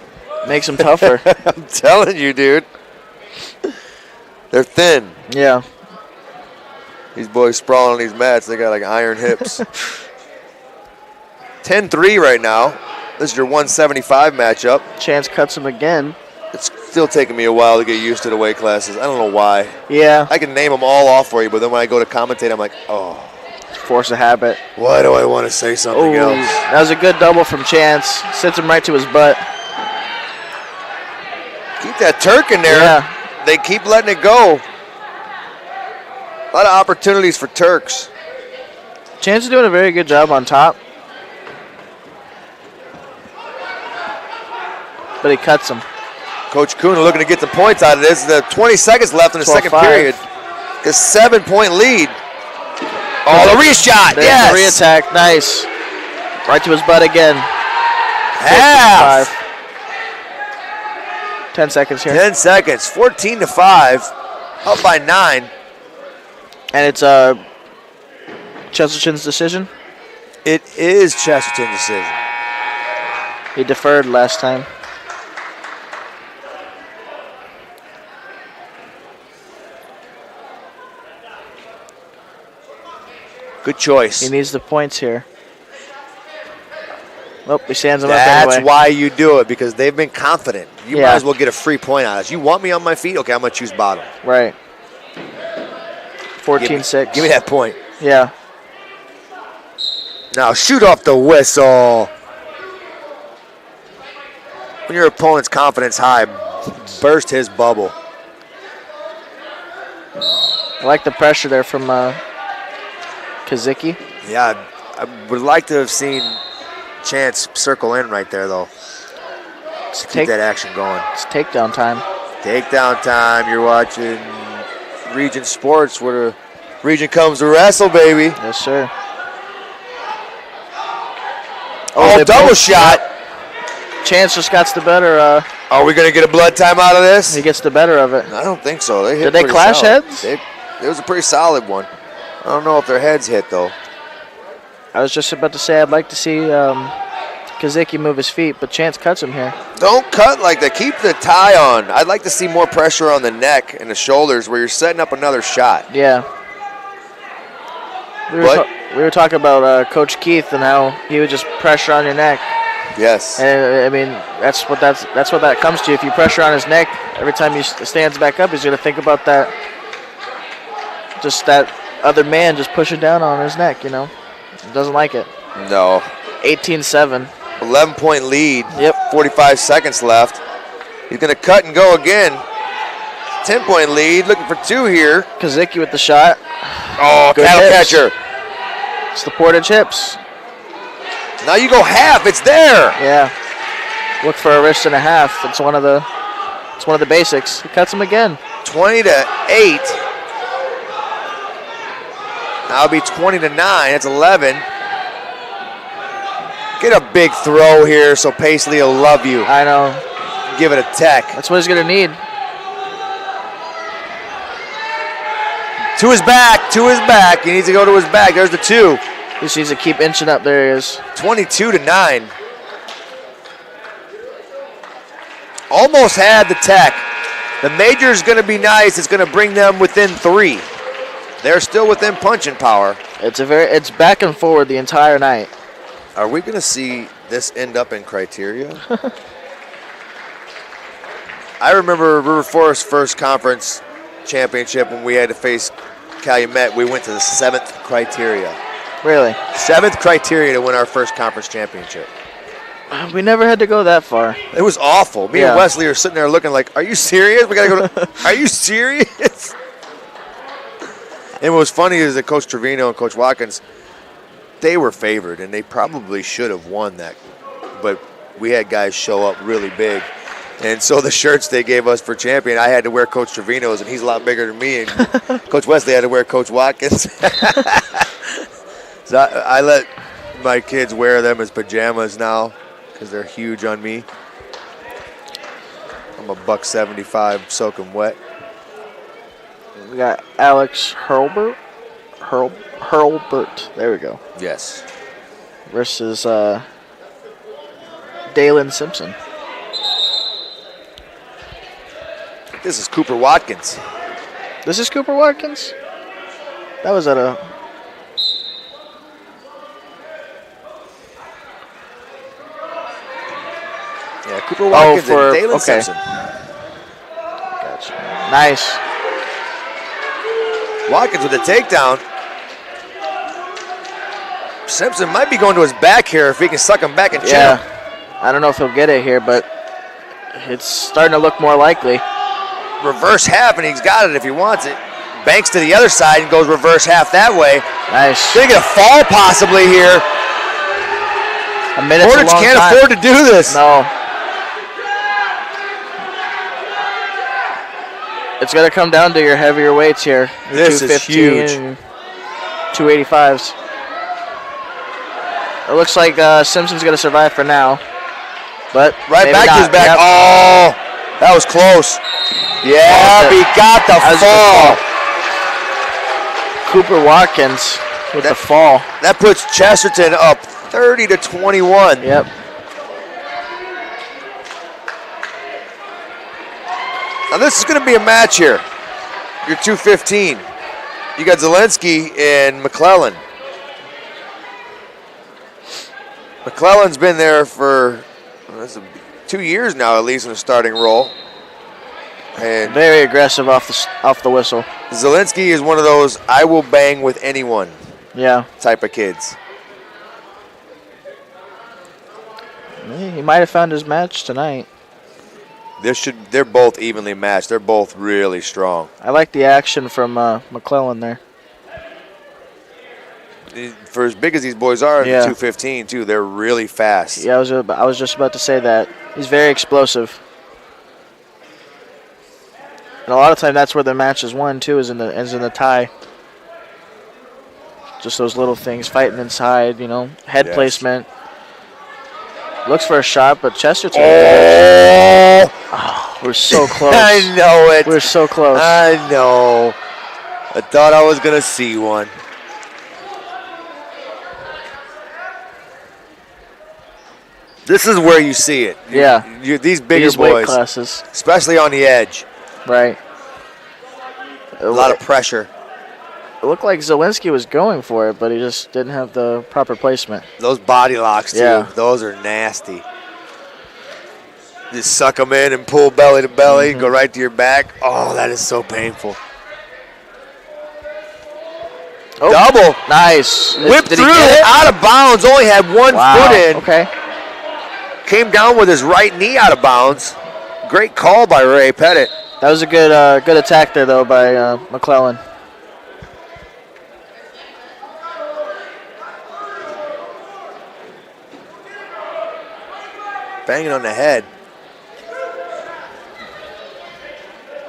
Makes them tougher. I'm telling you, dude. They're thin. Yeah. These boys sprawling on these mats, they got like iron hips. 10-3 right now. This is your 175 matchup. Chance cuts him again. It's still taking me a while to get used to the weight classes. I don't know why. Yeah. I can name them all off for you, but then when I go to commentate, I'm like, oh. Force a habit. Why do I want to say something Ooh, else? that was a good double from Chance. Sits him right to his butt. Keep that Turk in there. Yeah. They keep letting it go. A lot of opportunities for Turks. Chance is doing a very good job on top. But he cuts him. Coach Kuna looking to get some points out of this. The 20 seconds left in the second 12-5. period. A 7-point lead. Oh, the re-shot. There's Yes. the re-attack. Nice. Right to his butt again. Half. 10 seconds here. 10 seconds. 14-5. Up by 9. And it's Chesterton's decision. It is Chesterton's decision. He deferred last time. Good choice. He needs the points here. Oh, he stands him up That's anyway. why you do it, because they've been confident. You Yeah. might as well get a free point out of us. You want me on my feet? Okay, I'm going to choose bottom. Right. 14-6. Give me that point. Yeah. Now shoot off the whistle. When your opponent's confidence high, burst his bubble. I like the pressure there from Kazicki. Yeah, I would like to have seen Chance circle in right there, though. Keep that action going. It's takedown time. Takedown time. You're watching Region Sports, where the region comes to wrestle, baby. Yes, sir. Oh, they double both- shot. Chance just got the better. Are we going to get a blood time out of this? He gets the better of it. I don't think so. They hit Did they pretty clash solid. heads? It was a pretty solid one. I don't know if their heads hit, though. I was just about to say I'd like to see Kazicki move his feet, but Chance cuts him here. Don't cut like that. Keep the tie on. I'd like to see more pressure on the neck and the shoulders where you're setting up another shot. Yeah. We were talking about Coach Keith and how he would just pressure on your neck. Yes. And I mean, that's what that comes to. If you pressure on his neck, every time he stands back up, he's going to think about that. Just that other man just pushing down on his neck, He doesn't like it. No. 18-7. 11-point lead. Yep. 45 seconds left. He's going to cut and go again. 10-point lead. Looking for 2 here. Kazicki with the shot. Oh, good cattle hips. catcher. It's the Portage hips. Now you go half. It's there. Yeah. Look for a wrist and a half. It's one of the basics. He cuts him again. 20-8. Now it'll be 20-9. It's 11. Get a big throw here so Paisley will love you. I know. Give it a tech. That's what he's going to need. To his back. He needs to go to his back. There's the 2. He just needs to keep inching up. There he is. 22-9. Almost had the tech. The major's going to be nice. It's going to bring them within 3. They're still within punching power. It's back and forward the entire night. Are we going to see this end up in criteria? I remember River Forest first conference championship when we had to face Calumet. We went to the 7th criteria. Really? 7th criteria to win our first conference championship. We never had to go that far. It was awful. Me and Wesley are sitting there looking like, are you serious? We got to go. Are you serious? And what was funny is that Coach Trevino and Coach Watkins, they were favored, and they probably should have won that. But we had guys show up really big. And so the shirts they gave us for champion, I had to wear Coach Trevino's, and he's a lot bigger than me. And Coach Wesley had to wear Coach Watkins. So I let my kids wear them as pajamas now because they're huge on me. I'm a $175 soaking wet. We got Alex Hurlbert. Hurlbert. There we go. Yes. Versus Dalen Simpson. This is Cooper Watkins. This is Cooper Watkins? That was at a... Yeah, Cooper Watkins and Dalen Simpson. Gotcha. Nice. Watkins with a takedown. Simpson might be going to his back here if he can suck him back and chin him. I don't know if he'll get it here, but it's starting to look more likely. Reverse half, and he's got it if he wants it. Banks to the other side and goes reverse half that way. Nice. Gonna get a fall possibly here. A minute's Portage a long can't time. afford to do this. No. It's going to come down to your heavier weights here. Your This is huge. And 285s. It looks like Simpson's going to survive for now. But right maybe back not. to his back. Yep. Oh, that was close. Yeah, he got the fall. Cooper Watkins with the fall. That puts Chesterton up 30-21. Yep. Now this is going to be a match here. You're 215. You got Zelensky and McClellan. McClellan's been there for 2 years now, at least in the starting role. And very aggressive off the whistle. Zelensky is one of those I will bang with anyone type of kids. He might have found his match tonight. They're both evenly matched. They're both really strong. I like the action from McClellan there. For as big as these boys are, Yeah. 215 too, they're really fast. Yeah, I was just about to say that. He's very explosive. And a lot of time that's where the match is won too, is in the tie. Just those little things, fighting inside, head placement. Looks for a shot, but Chesterton. Oh, we're so close. I know it. We're so close. I know. I thought I was going to see one. This is where you see it. Yeah. These bigger These boys, weight classes. especially on the edge. Right. A lot of pressure. It looked like Zelensky was going for it, but he just didn't have the proper placement. Those body locks, too. Yeah. Those are nasty. Just suck them in and pull belly to belly, go right to your back. Oh, that is so painful. Oh, Double. Nice. Whipped Did through, he get it? out of bounds, only had one foot in. Okay. Came down with his right knee out of bounds. Great call by Ray Pettit. That was a good good attack there, though, by McClellan. Banging on the head.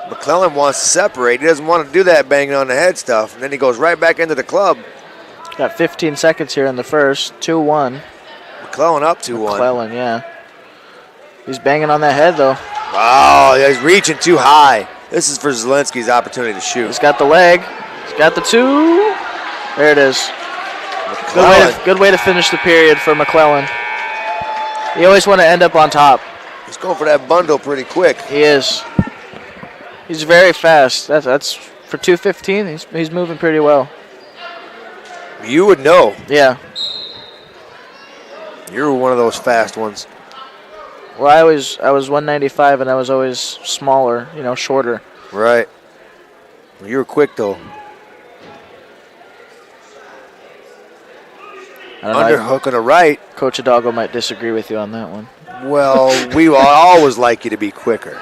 McClellan wants to separate. He doesn't want to do that banging on the head stuff. And then he goes right back into the club. Got 15 seconds here in the first. 2-1. McClellan up 2-1. McClellan, yeah. He's banging on that head, though. Oh, he's reaching too high. This is for Zelensky's opportunity to shoot. He's got the leg. He's got the 2. There it is. Good way to finish the period for McClellan. You always want to end up on top. He's going for that bundle pretty quick. He is. He's very fast. That's for 2:15. He's moving pretty well. You would know. Yeah. You're one of those fast ones. Well, I was 195 and I was always smaller, shorter. Right. Well, you were quick though. Underhook on the right. Coach Hidalgo might disagree with you on that one. Well, we always like you to be quicker.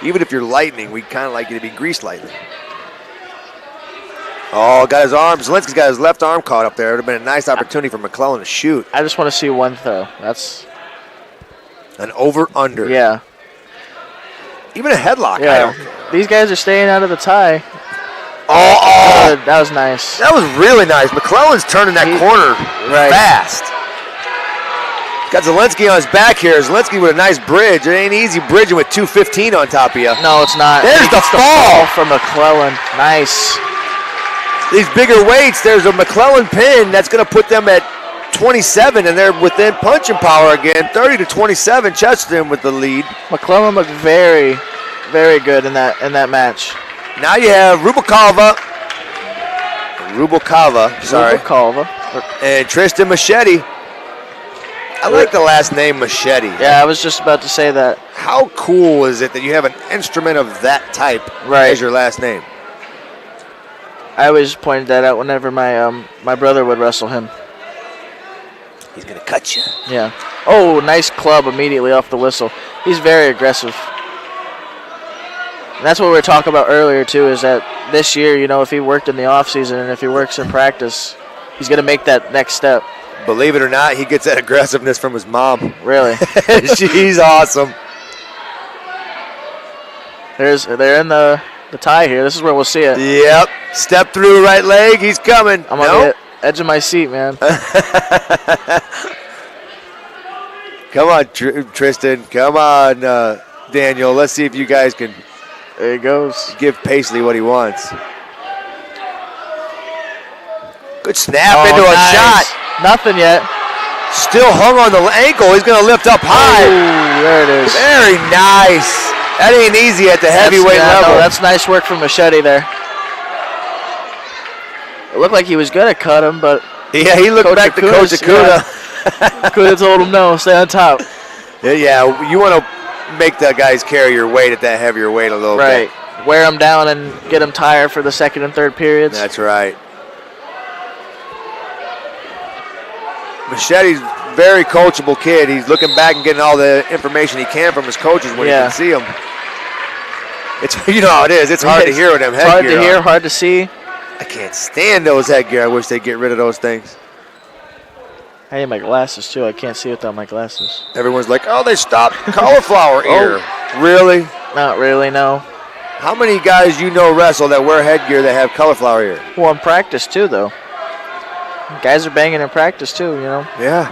Even if you're lightning, we kind of like you to be grease lightning. Oh, got his arm. Zelensky's got his left arm caught up there. It would have been a nice opportunity for McClellan to shoot. I just want to see one throw. That's an over-under. Yeah. Even a headlock. Yeah. I don't care. These guys are staying out of the tie. Oh, that was nice. That was really nice. McClellan's turning that corner fast. Got Zelensky on his back here. Zelensky with a nice bridge. It ain't easy bridging with 2:15 on top of you. No, it's not. There's the fall from McClellan. Nice. These bigger weights, there's a McClellan pin that's going to put them at 27, and they're within punching power again. 30-27, Chesterton with the lead. McClellan looked very, very good in that match. Now you have Rubalcava, and Tristan Machete. I like the last name Machete. Yeah, I was just about to say that. How cool is it that you have an instrument of that type as your last name? I always pointed that out whenever my brother would wrestle him. He's going to cut you. Yeah. Oh, nice club immediately off the whistle. He's very aggressive. And that's what we were talking about earlier, too, is that this year, if he worked in the offseason and if he works in practice, he's going to make that next step. Believe it or not, he gets that aggressiveness from his mom. Really? She's awesome. They're in the tie here. This is where we'll see it. Yep. Step through right leg. He's coming. I'm on the edge of my seat, man. Come on, Tristan. Come on, Daniel. Let's see if you guys can. There he goes. Give Paisley what he wants. Good snap into a shot. Nothing yet. Still hung on the ankle. He's going to lift up high. Ooh, there it is. Very nice. That ain't easy at the heavyweight level. No, that's nice work from Machete there. It looked like he was going to cut him, but... Yeah, he looked back to Coach Akuda. Akuda told him no, stay on top. Yeah, you want to make the guys carry your weight at that heavier weight a little bit. Right. Wear them down and get them tired for the second and third periods. That's right. Machete's a very coachable kid. He's looking back and getting all the information he can from his coaches when he can see them. It's how it is. It's hard to hear with them headgear. Hard to hear, hard to see. I can't stand those headgear. I wish they'd get rid of those things. I need my glasses, too. I can't see without my glasses. Everyone's like, oh, they stopped cauliflower ear. Really? Not really, no. How many guys wrestle that wear headgear that have cauliflower ear? Well, in practice, too, though. Guys are banging in practice, too, Yeah.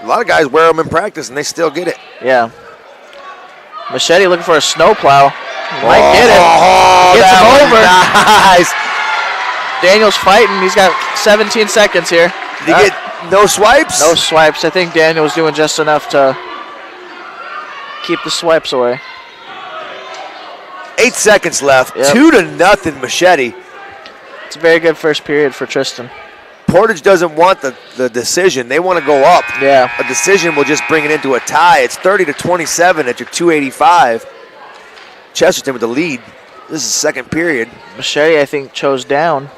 A lot of guys wear them in practice, and they still get it. Yeah. Machete looking for a snowplow. Might get it. Gets him over. Nice. Daniel's fighting. He's got 17 seconds here. Did he get No swipes? No swipes. I think Daniel was doing just enough to keep the swipes away. 8 seconds left. Yep. 2-0 Machete. It's a very good first period for Tristan. Portage doesn't want the decision. They want to go up. Yeah. A decision will just bring it into a tie. It's 30-27 at your 285. Chesterton with the lead. This is the second period. Machete, I think, chose down.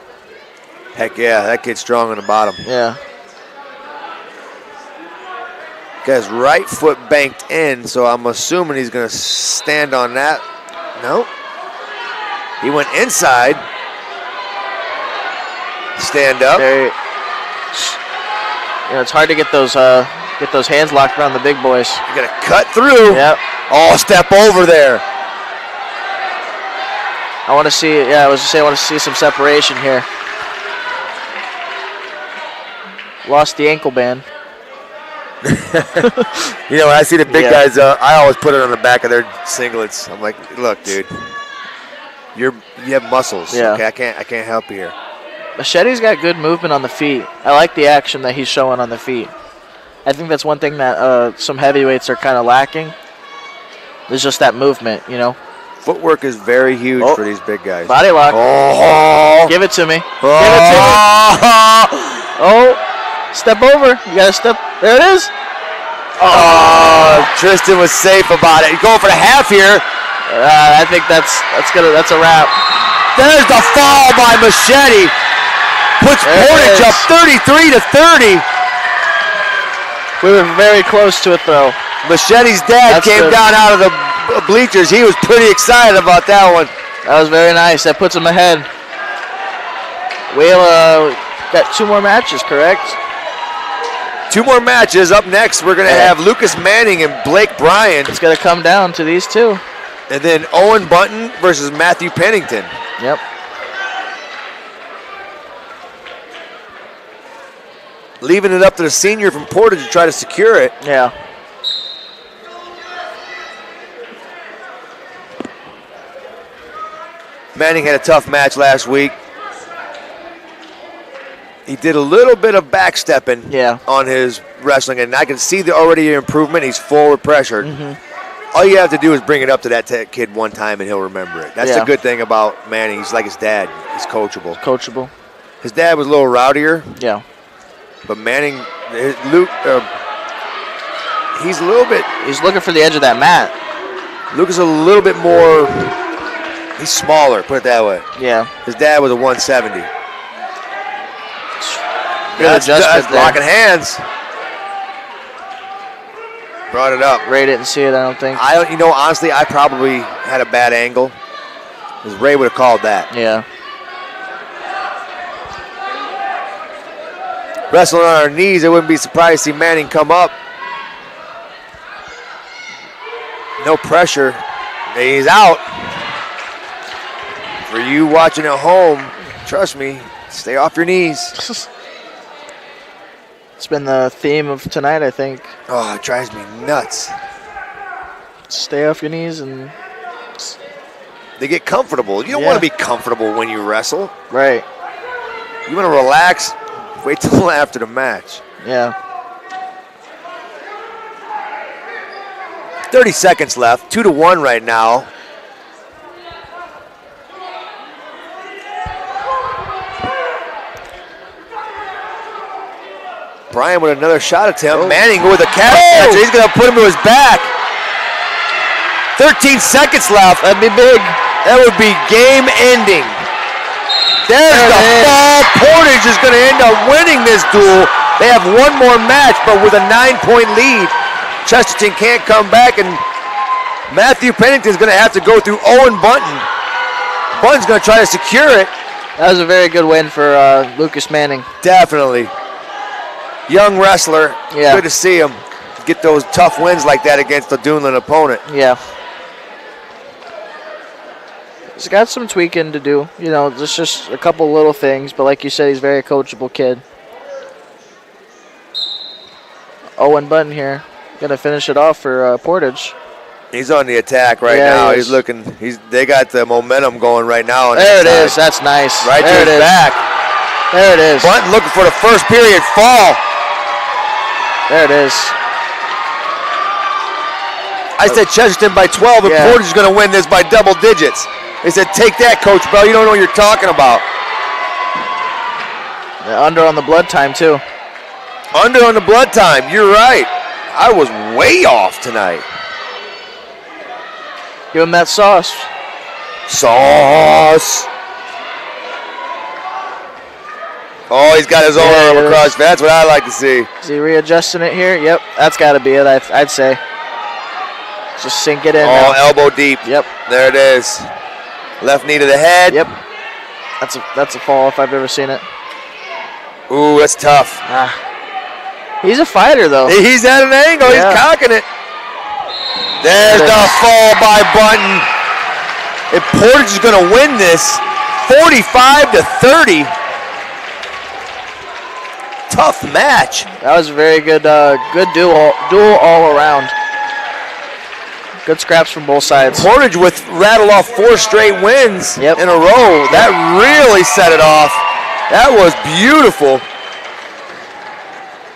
Heck yeah, that kid's strong on the bottom. Yeah. Got his right foot banked in, so I'm assuming he's going to stand on that. No. He went inside. Stand up. It's hard to get those hands locked around the big boys. You got to cut through. Yep. Oh, step over there. I want to see. Yeah, I was just saying, I want to see some separation here. Lost the ankle band. You know, when I see the big guys, I always put it on the back of their singlets. I'm like, look, dude, you have muscles. Yeah. Okay, I can't help you here. Machete's got good movement on the feet. I like the action that he's showing on the feet. I think that's one thing that some heavyweights are kind of lacking. There's just that movement, you know. Footwork is very huge for these big guys. Body lock. Oh. Give it to me. Oh. Give it to me. Oh, step over. You got to step. There it is. Oh, Tristan was safe about it. He's going for the half here. I think that's a wrap. There's the fall by Machete. Puts Portage up 33-30. We were very close to a throw. Machete's dad came down out of the bleachers. He was pretty excited about that one. That was very nice. That puts him ahead. We'll got 2 more matches, correct? 2 more matches. Up next, we're going to have Lucas Manning and Blake Bryan. It's going to come down to these two. And then Owen Bunton versus Matthew Pennington. Yep. Leaving it up to the senior from Portage to try to secure it. Yeah. Manning had a tough match last week. He did a little bit of backstepping on his wrestling, and I can see the already improvement. He's forward pressured. All you have to do is bring it up to that kid one time, and he'll remember it. That's the good thing about Manning. He's like his dad. He's coachable. Coachable. His dad was a little rowdier. Yeah. But Manning, Luke, he's a little bit. He's looking for the edge of that mat. Luke is a little bit more. He's smaller, put it that way. Yeah. His dad was a 170. That's locking hands. Brought it up. Ray didn't see it, I don't think. Honestly, I probably had a bad angle. Because Ray would have called that. Yeah. Wrestling on our knees, I wouldn't be surprised to see Manning come up. No pressure. He's out. For you watching at home, trust me, stay off your knees. It's been the theme of tonight, I think. Oh, it drives me nuts. Stay off your knees and... They get comfortable. You don't want to be comfortable when you wrestle. Right. You want to relax, wait till after the match. Yeah. 30 seconds left, 2-1 right now. Bryan with another shot attempt. Manning with a calf catcher. He's going to put him to his back. 13 seconds left. That'd be big. That would be game ending. There's the fall. Portage is going to end up winning this duel. They have one more match, but with a 9-point lead. Chesterton can't come back, and Matthew Pennington's going to have to go through Owen Bunton. Bunton's going to try to secure it. That was a very good win for Lucas Manning. Definitely. Young wrestler. Yeah. Good to see him get those tough wins like that against a Duneland opponent. Yeah. He's got some tweaking to do. You know, just a couple little things, but like you said, he's a very coachable kid. Owen Bunton here. Going to finish it off for Portage. He's on the attack right now. He's looking. They got the momentum going right now. There it is. That's nice. Right there to his back. There it is. Bunton looking for the first period fall. There it is. I said Chesterton by 12, and Portage is going to win this by double digits. They said, take that, Coach Bell. You don't know what you're talking about. Yeah, under on the blood time, too. Under on the blood time. You're right. I was way off tonight. Give him that sauce. Sauce. Oh, he's got his own arm across. That's what I like to see. Is he readjusting it here? Yep, that's got to be it, I'd say. Just sink it in. Oh, elbow deep. Yep. There it is. Left knee to the head. Yep. That's a fall if I've ever seen it. Ooh, that's tough. He's a fighter, though. He's at an angle. Yeah. He's cocking it. There's the fall by Bunton. If Portage is going to win this, 45-30. Tough match. That was a very good, good duel all around. Good scraps from both sides. Portage with rattle off 4 straight wins in a row. That really set it off. That was beautiful.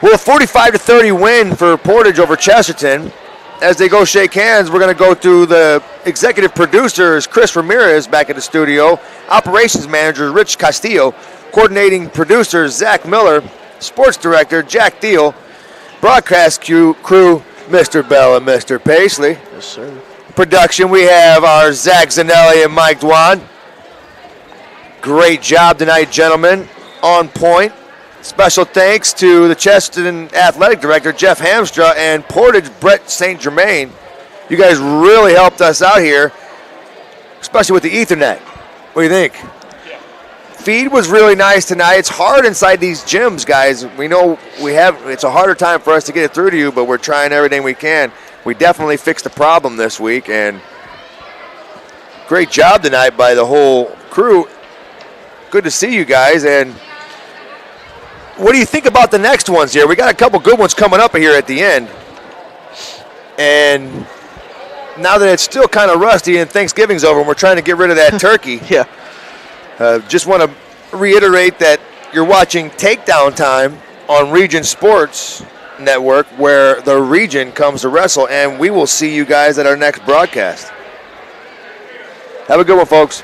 Well, a 45-30 win for Portage over Chesterton. As they go shake hands, we're going to go through the executive producers, Chris Ramirez back at the studio, operations manager, Rich Castillo, coordinating producers, Zach Miller, sports director, Jack Thiel, broadcast crew, Mr. Bell and Mr. Paisley. Yes, sir. Production, we have our Zach Zanelli and Mike Dwan. Great job tonight, gentlemen. On point. Special thanks to the Chesterton athletic director, Jeff Hamstra, and Portage, Brett St. Germain. You guys really helped us out here, especially with the Ethernet. What do you think? Yeah. Feed was really nice tonight. It's hard inside these gyms, guys. We know it's a harder time for us to get it through to you, but we're trying everything we can. We definitely fixed the problem this week, and great job tonight by the whole crew. Good to see you guys, and what do you think about the next ones here? We got a couple good ones coming up here at the end. And now that it's still kind of rusty and Thanksgiving's over and we're trying to get rid of that turkey. Yeah. Just want to reiterate that you're watching Takedown Time on Region Sports Network, where the region comes to wrestle, and we will see you guys at our next broadcast. Have a good one, folks.